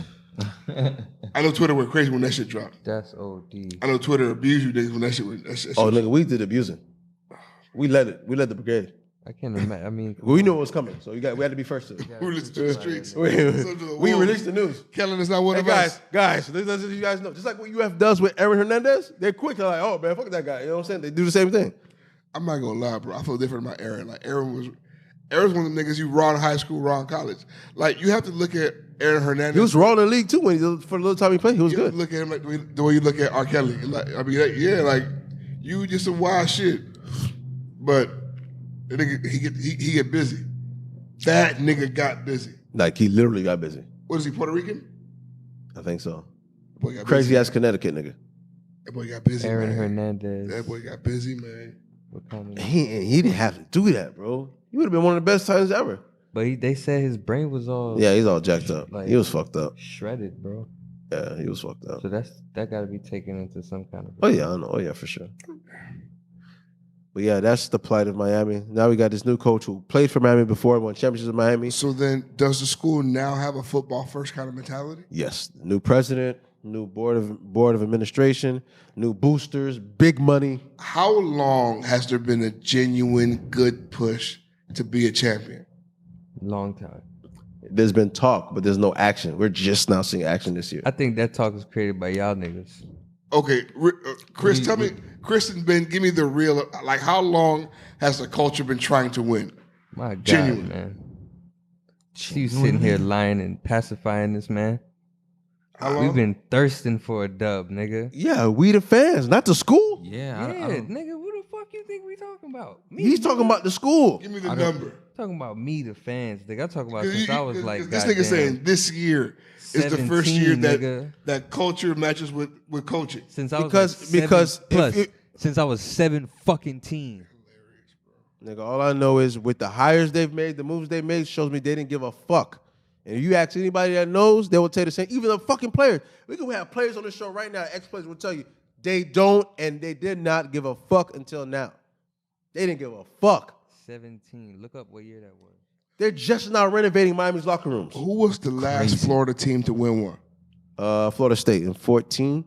I know Twitter went crazy when that shit dropped. That's OD. I know Twitter abused you niggas when that shit went. Nigga, we did abusing. We led it. We led the brigade. I can't imagine. I mean, We knew it was coming, so we had to be first to it. Who listened to the streets? We released the news. Kellen is not one Hey of us. guys, this you guys know. Just like what UF does with Aaron Hernandez, they're quick. They're like, oh man, fuck that guy. You know what I'm saying? They do the same thing. I'm not gonna lie, bro. I feel different about Aaron. Like Aaron's one of the niggas you raw in high school, raw in college. Like you have to look at Aaron Hernandez. He was raw in the league too for the little time he played. He was You have good. to look at him like the way you look at R. Kelly. Like, I mean, like you just some wild shit. But the nigga, he get busy. That nigga got busy. Like he literally got busy. What is he, Puerto Rican? I think so. That boy got Crazy busy. ass Connecticut nigga. That boy got busy. Aaron man. Hernandez. That boy got busy, man. What kind of- He didn't have to do that, bro. He would have been one of the best times ever. But they said his brain was all Yeah, he's all jacked up. Like- He was fucked up. shredded, bro. Yeah, he was fucked up. So that got to be taken into some kind of. Oh yeah, I know. Oh yeah, for sure. But yeah, that's the plight of Miami. Now we got this new coach who played for Miami before, won championships in Miami. So then, does the school now have a football first kind of mentality? Yes, new president, new board of administration, new boosters, big money. How long has there been a genuine good push to be a champion? Long time. There's been talk, but there's no action. We're just now seeing action this year. I think that talk was created by y'all niggas. Okay, Chris, tell me, Chris and Ben, give me the real. Like, how long has the culture been trying to win? My God, Genuine. man. You sitting here lying and pacifying this man. How long? We've been thirsting for a dub, nigga. Yeah, we the fans, not the school. Yeah, Yeah, nigga, what the fuck you think we talking about? Me, He's talking about the school. Give me the number. talking about me, the fans. Nigga, I talk about 'Cause since you- I was 'cause like, this goddamn, nigga saying this year is the first year 17, that nigga. that culture matches with coaching. Since I was Because- like because seven plus, if since I was 7 fucking teen. Nigga, all I know is with the hires they've made, the moves they made, shows me they didn't give a fuck. And if you ask anybody that knows, they will tell you the same. Even the fucking players. We can have players on the show right now, ex-players will tell you, they don't and they did not give a fuck until now. They didn't give a fuck. 17. Look up what year that was. They're just now renovating Miami's locker rooms. Who was the last Florida team to win one? Florida State in 14.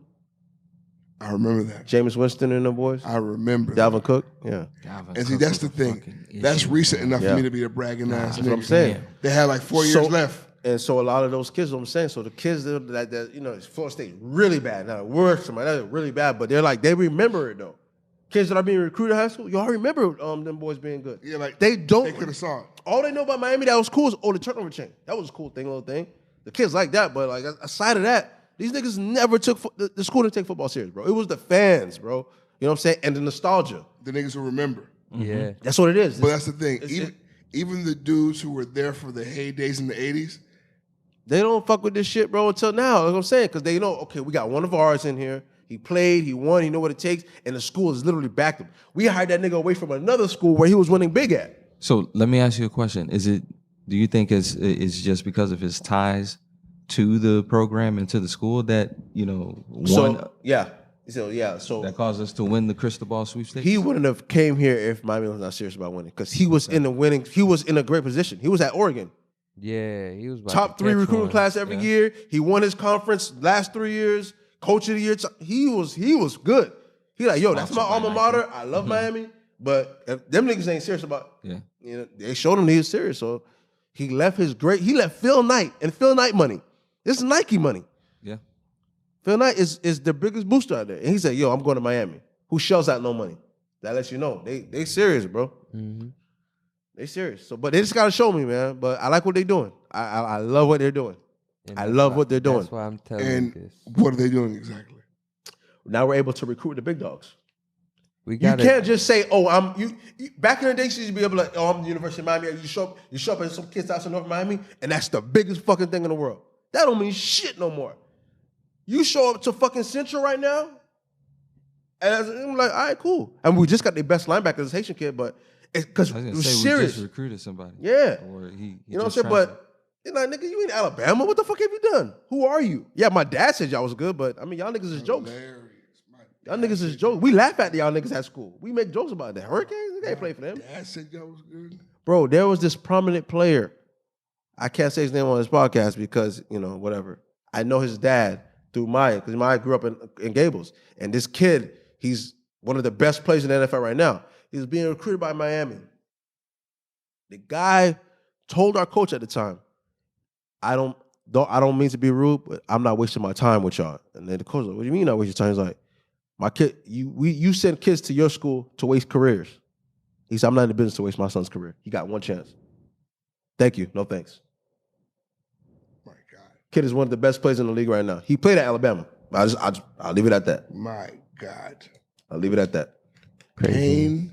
I remember that. Jameis Winston and the boys. I remember that. Dalvin Cook. Yeah. And see, that's the thing. That's recent enough Yeah. for me to be a bragging ass That's what I'm nigga. saying. They had like 4 years So- left. And so a lot of those kids, what I'm saying, so the kids that you know, Florida State really bad. Now worse, that's really bad, but they're like, they remember it though. Kids that are being recruited in high school, y'all remember them boys being good. Yeah, like they don't. They could have saw it. All they know about Miami that was cool is the turnover chain. That was a cool thing, little thing. The kids like that, but like aside of that, these niggas never took the school didn't take football serious, bro. It was the fans, bro. You know what I'm saying? And the nostalgia. The niggas will remember. Yeah. That's what it is. But that's the thing. It's- Even the dudes who were there for the heydays in the 80s, They don't fuck with this shit, bro, until now. Like I'm saying, because they know, okay, we got one of ours in here. He played, he won, he know what it takes, and the school has literally backed him. We hired that nigga away from another school where he was winning big at. So let me ask you a question. Do you think it's just because of his ties to the program and to the school that, you know, So that caused us to win the Crystal Ball sweepstakes? he wouldn't have came here if Miami was not serious about winning, because he was in a great position. He was at Oregon. Yeah, he was about Top to 3 catch recruiting one. class every year. He won his conference last 3 years. Coach of the year. He was good. He like, yo, that's my alma mater. I love Miami, but if them niggas ain't serious about. Yeah. You know, they showed him he was serious, so he left Phil Knight and Phil Knight money. This is Nike money. Yeah. Phil Knight is the biggest booster out there, and he said, yo, I'm going to Miami. Who shells out no money? That lets you know they serious, bro. Mm-hmm. They serious. So, but they just gotta show me, man. But I like what they're doing. I love what they're doing. And I that's love why- what they're doing. That's why I'm telling you and this. what are they doing exactly? Now we're able to recruit the big dogs. We You got can't just say, "Oh, I'm you." Back in the day, you used to be able to, like, "Oh, I'm the University of Miami." You show up at some kids' house in North Miami, and that's the biggest fucking thing in the world. That don't mean shit no more. You show up to fucking Central right now, and I'm like, all right, cool. And we just got the best linebacker, this Haitian kid, but it's because I was it gonna was say serious. we just recruited somebody. Yeah. Or he You know what I'm just saying? transferred. But you're like, nigga, you in Alabama? What the fuck have you done? Who are you? Yeah, my dad said y'all was good, but I mean, y'all niggas is jokes. Y'all niggas is jokes. We laugh at y'all niggas at school. We make jokes about the Hurricanes. They ain't play for them. Dad said y'all was good. Bro, there was this prominent player. I can't say his name on this podcast because, you know, whatever. I know his dad through Maya, because Maya grew up in Gables. And this kid, he's one of the best players in the NFL right now. He's being recruited by Miami. The guy told our coach at the time, I don't mean to be rude, but I'm not wasting my time with y'all. And then the coach was like, what do you mean not wasting time? He's like, my kid, you send kids to your school to waste careers. He said, I'm not in the business to waste my son's career. He got one chance. Thank you. No thanks. My God. Kid is one of the best players in the league right now. He played at Alabama. I'll leave it at that. My God. I'll leave it at that. Pain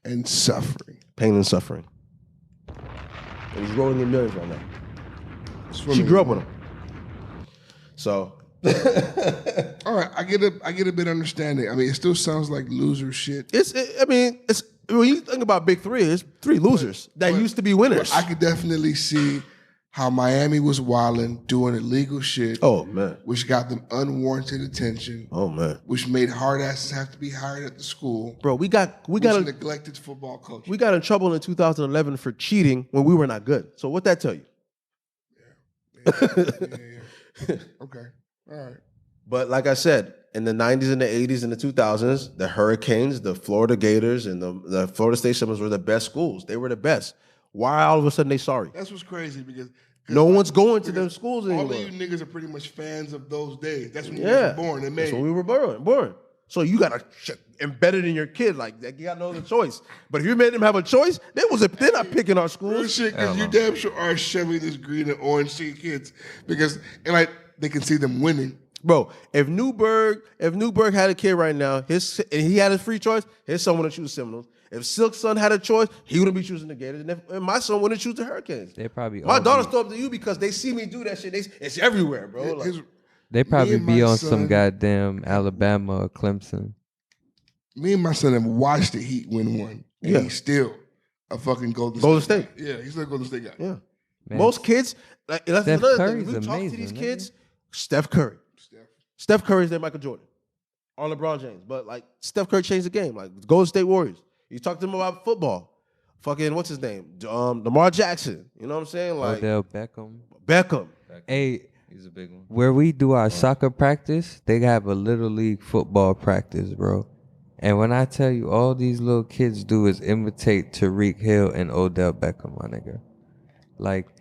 and suffering. Pain and suffering. And he's rolling in millions right now. She grew up with him. So. All right, I get a bit of understanding. I mean, it still sounds like loser shit. It's when you think about big three, it's three losers that used to be winners. I could definitely see how Miami was wilding, doing illegal shit. Oh man, which got them unwarranted attention. Oh man, which made hard asses have to be hired at the school. Bro, we got a neglected football coach. We got in trouble in 2011 for cheating when we were not good. So what that tell you? Yeah. Okay. All right. But like I said, in the 90s and the 80s and the 2000s, the Hurricanes, the Florida Gators, and the Florida State Seminoles were the best schools. They were the best. Why all of a sudden they sorry? That's what's crazy because no one's going to them schools anymore. All of you niggas are pretty much fans of those days. That's when you were born and made. That's when we were born. So you got to embed it in your kid. Like, you got no other choice. But if you made them have a choice, they're not picking our schools. Real shit, because you damn sure are shoving this green and orange to your kids because they can see them winning. Bro, if Newberg had a kid right now, and he had a free choice, his son wouldn't choose Seminoles. If Silk's son had a choice, he wouldn't be choosing the Gators. And my son wouldn't choose the Hurricanes. They probably my daughters throw up to you because they see me do that shit. It's everywhere, bro. They probably be on some goddamn Alabama or Clemson. Me and my son have watched the Heat win one. And he's still a fucking Golden State. Yeah, he's still a Golden State guy. Yeah. Man. Most kids, that's Steph another Curry's thing. We talk amazing, to these kids, Steph Curry. Steph Curry's their Michael Jordan or LeBron James. But Steph Curry changed the game. Golden State Warriors. You talk to them about football. Fucking, what's his name? Lamar Jackson. You know what I'm saying? Odell Beckham. Hey, he's a big one. Where we do our soccer practice, they have a little league football practice, bro. And when I tell you all these little kids do is imitate Tariq Hill and Odell Beckham, my nigga.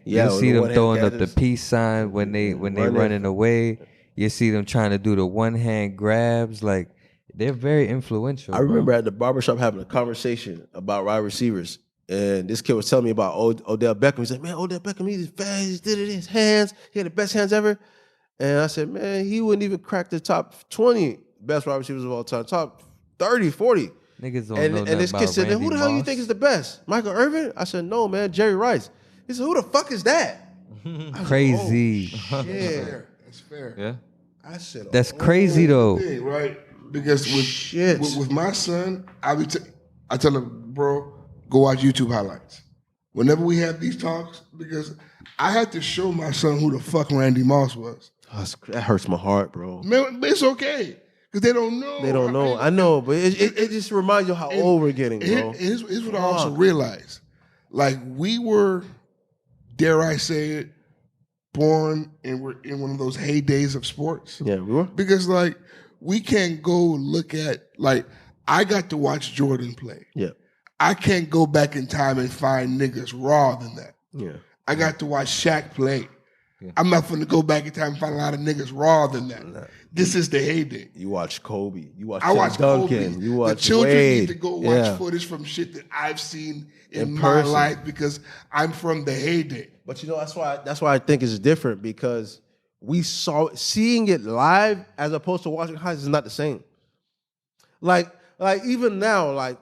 You see them throwing up the peace sign when they running away. You see them trying to do the one-hand grabs. They're very influential. I remember at the barbershop having a conversation about wide receivers. And this kid was telling me about Odell Beckham. He said, man, Odell Beckham, he's fast. He did it, his hands. He had the best hands ever. And I said, man, he wouldn't even crack the top 20 best wide receivers of all time. Top 30, 40. Niggas don't know And this kid said, then who the hell you think is the best? Michael Irvin? I said, no, man, Jerry Rice. He said, who the fuck is that? Crazy. Oh, That's fair. Yeah. I said, that's crazy though. Thing, right? Because with my son, I tell him, bro, go watch YouTube highlights. Whenever we have these talks, because I had to show my son who the fuck Randy Moss was. That hurts my heart, bro. Man, but it's okay. Because they don't know. They don't know. I know, but it just reminds you how old we're getting, bro. Here's what I also realized. We were, dare I say it, born and we're in one of those heydays of sports. Yeah, we were. Because we can't go look at I got to watch Jordan play. Yeah. I can't go back in time and find niggas raw than that. Yeah. I got to watch Shaq play. Yeah. I'm not going to go back in time and find a lot of niggas raw than that. Nah. This is the heyday. You watch Kobe. You watch Duncan. Kobe. You watch the children Wade. need to go watch footage from shit that I've seen in my life because I'm from the heyday. But that's why I think it's different because seeing it live as opposed to watching highlights is not the same. Even now,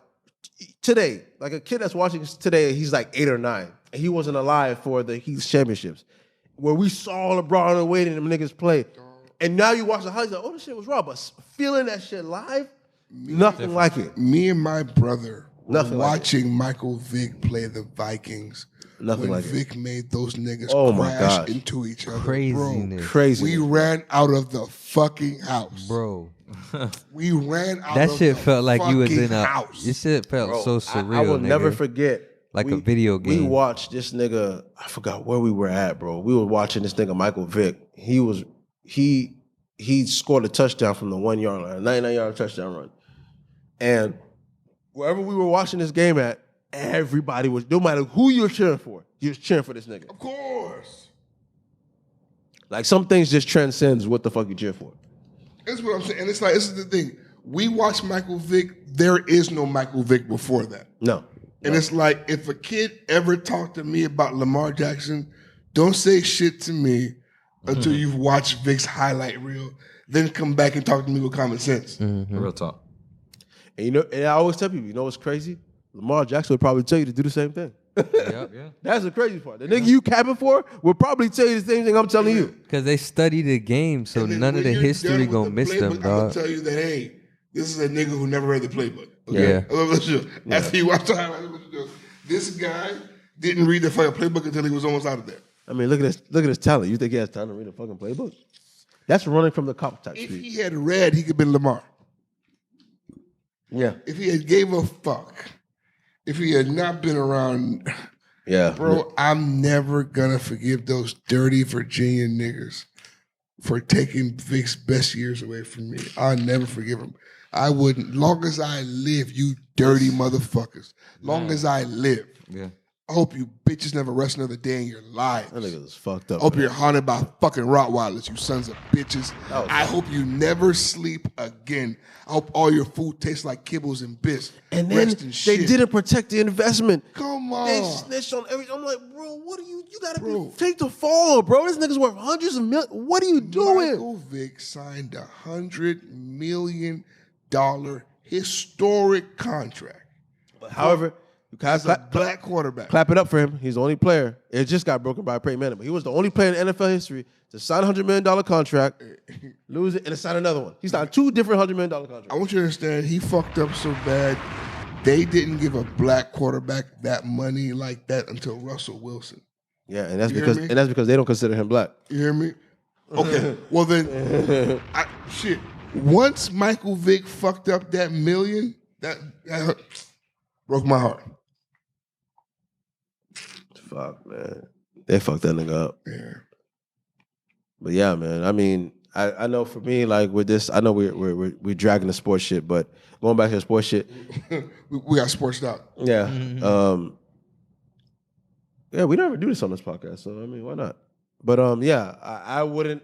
today, a kid that's watching today, he's 8 or 9, and he wasn't alive for the Heat championships, where we saw LeBron and Wade and them niggas play. And now you watch the highlights, this shit was raw, but feeling that shit live, nothing like it. Me and my brother were Nothing watching Michael Vick play the Vikings. Nothing when like Vic made those niggas crash into each other. Craziness. Bro, Crazy. we ran out of the fucking house. Bro. We ran out That of shit the felt like you was in house. This shit felt so surreal. I will nigga. never forget. A video game. We watched this nigga, I forgot where we were at, bro. We were watching this nigga, Michael Vick. He scored a touchdown from the 1 yard line, a 99-yard touchdown run. And wherever we were watching this game at, everybody was, no matter who you're cheering for this nigga. Of course. Like some things just transcends what the fuck you cheer for. That's what I'm saying. And it's like, this is the thing. We watch Michael Vick. There is no Michael Vick before that. No. And it's like, if a kid ever talked to me about Lamar Jackson, don't say shit to me until you've watched Vick's highlight reel. Then come back and talk to me with common sense. Real talk. And you know, and I always tell people, you know what's crazy? Lamar Jackson would probably tell you to do the same thing. Yeah. That's the crazy part. The nigga you capping for will probably tell you the same thing I'm telling you. Because they study the game, so And then none of the when you're history done gonna with miss the them, playbook, I'm going dog. to tell you that, hey, this is a nigga who never read the playbook. Yeah. After you watch the highlights, this guy didn't read the fucking playbook until he was almost out of there. I mean, look at his talent. You think he has time to read a fucking playbook? That's running from the cop type If speed. he had read, he could have been Lamar. Yeah. If he had gave a fuck, if he had not been around, Yeah. bro, I'm never gonna forgive those dirty Virginia niggas for taking Vic's best years away from me. I'll never forgive him. I wouldn't. Long as I live, you dirty motherfuckers. Long as I live. Yeah. I hope you bitches never rest another day in your lives. That nigga is fucked up. I hope man. you're haunted by fucking Rottweilers, you sons of bitches. I hope you never sleep again. I hope all your food tastes like kibbles and bits. And then Rest in they shit. didn't protect the investment. Come on. They snitched on everything. I'm like, bro, what are you gotta be, take the fall, bro. This nigga's worth hundreds of millions. What are you doing? Michael Vick signed $100 million historic contract. But however, you guys As a black quarterback. clap it up for him. He's the only player. It just got broken by Peyton Manning, but he was the only player in NFL history to sign a $100 million contract, lose it, and then sign another one. He signed 2 different $100 million contracts. I want you to understand, he fucked up so bad, they didn't give a black quarterback that money like that until Russell Wilson. Yeah, and that's You hear because me? they don't consider him black. You hear me? Okay, well then, shit. Once Michael Vick fucked up that million, that broke my heart. Fuck, man. They fucked that nigga up. Yeah. But yeah, man. I mean, I know for me, like with this, I know we're dragging the sports shit, but going back to the sports shit, we got sports out. yeah. Yeah, we never do this on this podcast, so I mean, why not? But yeah, I wouldn't.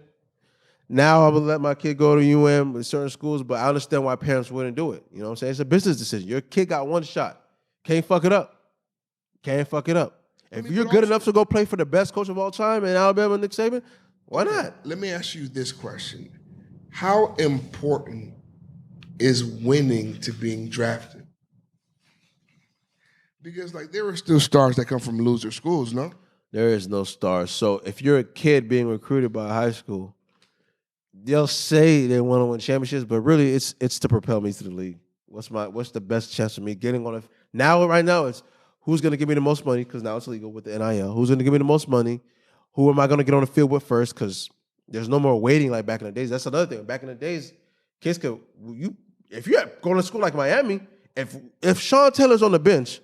Now I would let my kid go to UM with certain schools, but I understand why parents wouldn't do it. You know what I'm saying? It's a business decision. Your kid got one shot. Can't fuck it up. Can't fuck it up. If you're good enough to go play for the best coach of all time in Alabama, Nick Saban, why not? Let me ask you this question. How important is winning to being drafted? Because like there are still stars that come from loser schools, no? There is no stars. So if you're a kid being recruited by a high school, they'll say they want to win championships, but really it's to propel me to the league. What's the best chance of me getting on right now it's who's gonna give me the most money, because now it's legal with the NIL. Who's gonna give me the most money? Who am I gonna get on the field with first? Because there's no more waiting like back in the days. That's another thing. Back in the days, kids could if you're going to school like Miami, if Sean Taylor's on the bench,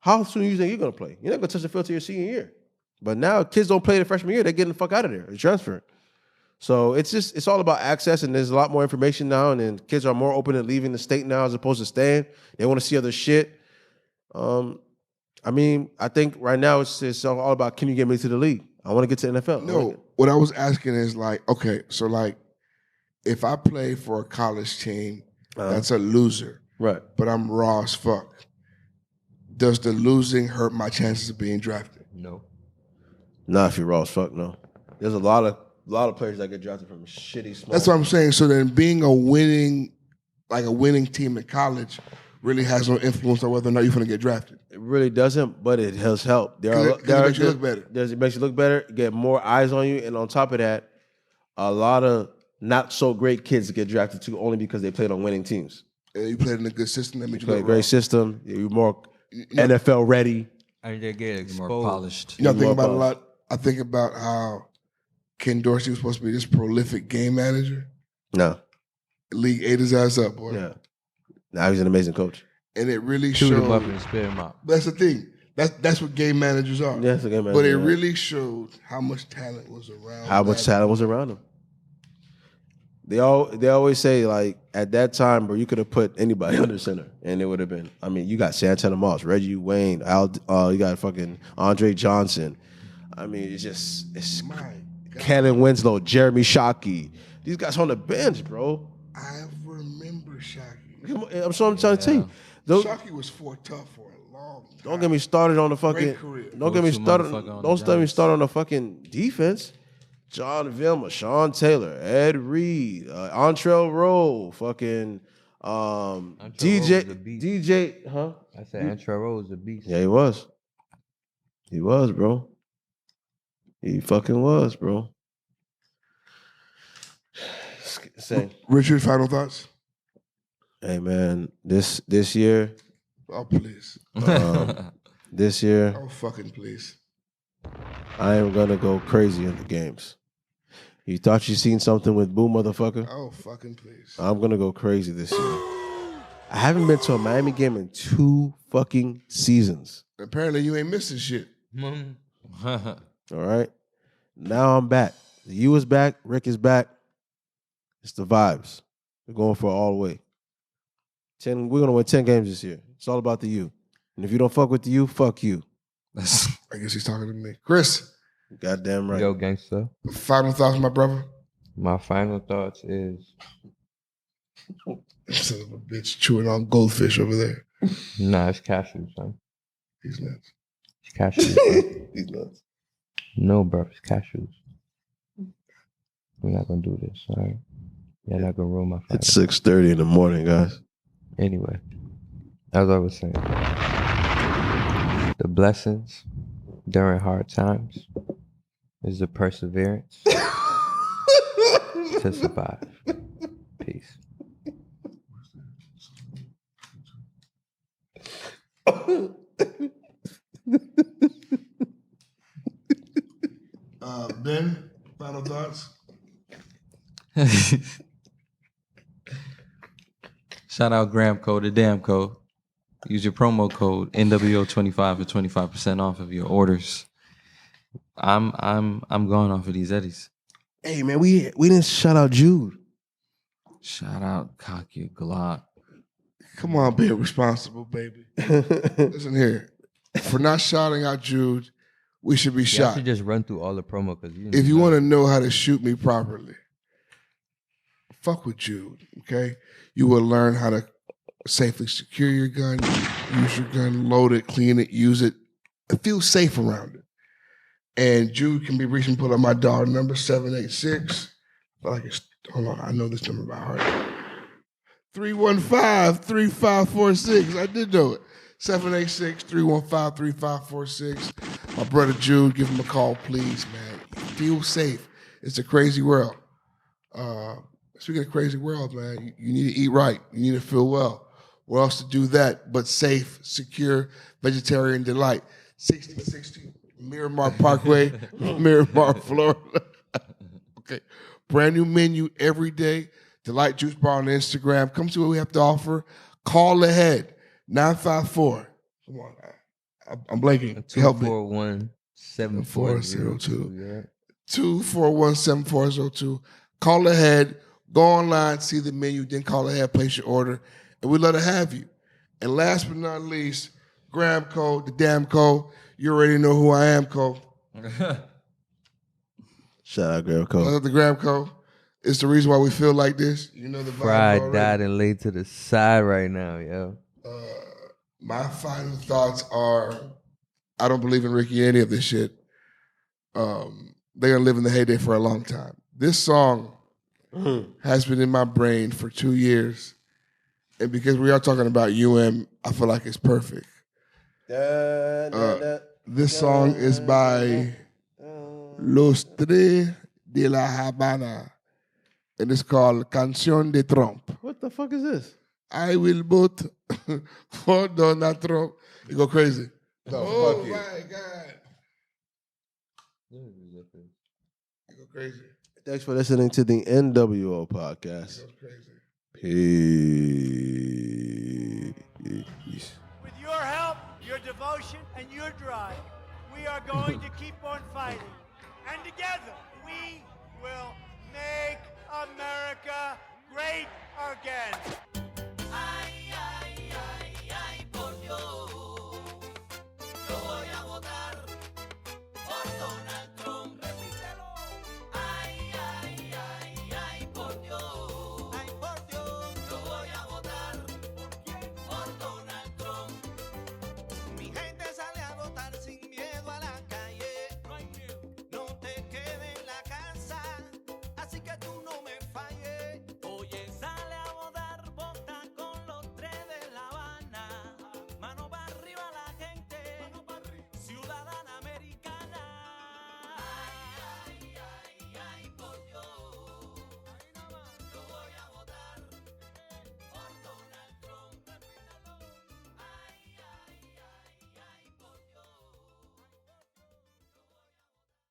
how soon do you think you're gonna play? You're not gonna touch the field till your senior year. But now kids don't play the freshman year; they're getting the fuck out of there. They're transferring. So it's all about access, and there's a lot more information now, and then kids are more open to leaving the state now as opposed to staying. They want to see other shit. I mean, I think right now it's all about, can you get me to the league? I want to get to the NFL. No, what I was asking is like, okay, so like if I play for a college team that's a loser, right? But I'm raw as fuck, does the losing hurt my chances of being drafted? No. Not if you're raw as fuck, no. There's a lot of players that get drafted from shitty small. That's what I'm saying. So then being a winning team in college really has no influence on whether or not you're going to get drafted. It really doesn't, but it has helped. It makes you look better. It makes you look better, get more eyes on you, and on top of that, a lot of not so great kids get drafted too only because they played on winning teams. And you played in a good system that made you play look a great wrong. system. You're more NFL ready. And they get exposed. More polished. You know, I think about a lot. I think about how Ken Dorsey was supposed to be this prolific game manager. No. League ate his ass up, boy. Yeah. Now he's an amazing coach. And it really Shoot showed. him up and spit him out. That's the thing. That's what game managers are. Yeah, that's a game manager. But it really showed how much talent was around. How much talent was around him. They always say, like, at that time, bro, you could have put anybody under center, and it would have been. I mean, you got Santana Moss, Reggie Wayne, you got fucking Andre Johnson. I mean, it's Cannon Winslow, Jeremy Shockey. These guys on the bench, bro. I remember Shockey. I'm trying to tell you. Shockey was tough for a long time. Don't get me started on the fucking. Great career. Don't get me started. Don't get me started on the fucking defense. John Vilma, Sean Taylor, Ed Reed, Antrell Rowe, fucking DJ, huh? I said Antrell Rowe was a beast. Yeah, he was. He was, bro. He fucking was, bro. Same. Richard, final thoughts? Hey man, this year. Oh please. This year. Oh fucking please. I am gonna go crazy in the games. You thought you seen something with Boo, motherfucker? Oh fucking please. I'm gonna go crazy this year. I haven't been to a Miami game in 2 fucking seasons. Apparently you ain't missing shit. All right. Now I'm back. The U is back. Rick is back. It's the vibes. We're going for it all the way. We're gonna win 10 games this year. It's all about the U. And if you don't fuck with the U, fuck you. I guess he's talking to me. Chris. Goddamn right. Yo, gangster. Final thoughts, my brother? My final thoughts is... Son of a bitch chewing on goldfish over there. Nah, it's cashews, son. He's nuts. It's cashews. Bro. He's nuts. No, bro, it's cashews. We're not going to do this, all right? You're not going to ruin my final. It's 6:30 in the morning, guys. Anyway, as I was saying, the blessings during hard times is the perseverance to survive. Peace. Ben, final thoughts? Shout out Gramco, the Damco. Use your promo code NWO25 for 25% off of your orders. I'm going off of these Eddies. Hey man, we didn't shout out Jude. Shout out Cocky Glock. Come on, be responsible, baby. Listen here. For not shouting out Jude, we should be You shot. should just run through all the promo because If you want to know how to shoot me properly, fuck with Jude, okay? You will learn how to safely secure your gun, use your gun, load it, clean it, use it, feel safe around it. And Jude can be reached and put on my dollar number 786. Hold on, I know this number by heart. 315-3546. I did know it. 786-315-3546. My brother Jude, give him a call, please, man. Feel safe. It's a crazy world. Speaking of crazy world, man, you need to eat right. You need to feel well. What else to do that but safe, secure, vegetarian delight. 6060 Miramar Parkway, Miramar, Florida. Okay. Brand new menu every day. Delight Juice Bar on Instagram. Come see what we have to offer. Call ahead. 954. Come on. I'm blanking. Help me. 241-7402. 241-7402. Call ahead. Go online, see the menu, then call ahead, place your order, and we'd love to have you. And last but not least, Gramco, the Damco. You already know who I am, Co. Shout out Gramco. Shout out to Gramco. It's the reason why we feel like this. You know the vibe Fried, already. died, and laid to the side right now, yo. My final thoughts are, I don't believe in Ricky any of this shit. They're gonna live in the heyday for a long time. This song has been in my brain for 2 years. And because we are talking about I feel like it's perfect. This song is by Los Tres de la Habana. And it's called Canción de Trump. What the fuck is this? I will vote for Donald Trump. You go crazy. Oh my God. You go crazy. Thanks for listening to the NWO Podcast. Peace. With your help, your devotion, and your drive, we are going to keep on fighting. And together, we will make America great again.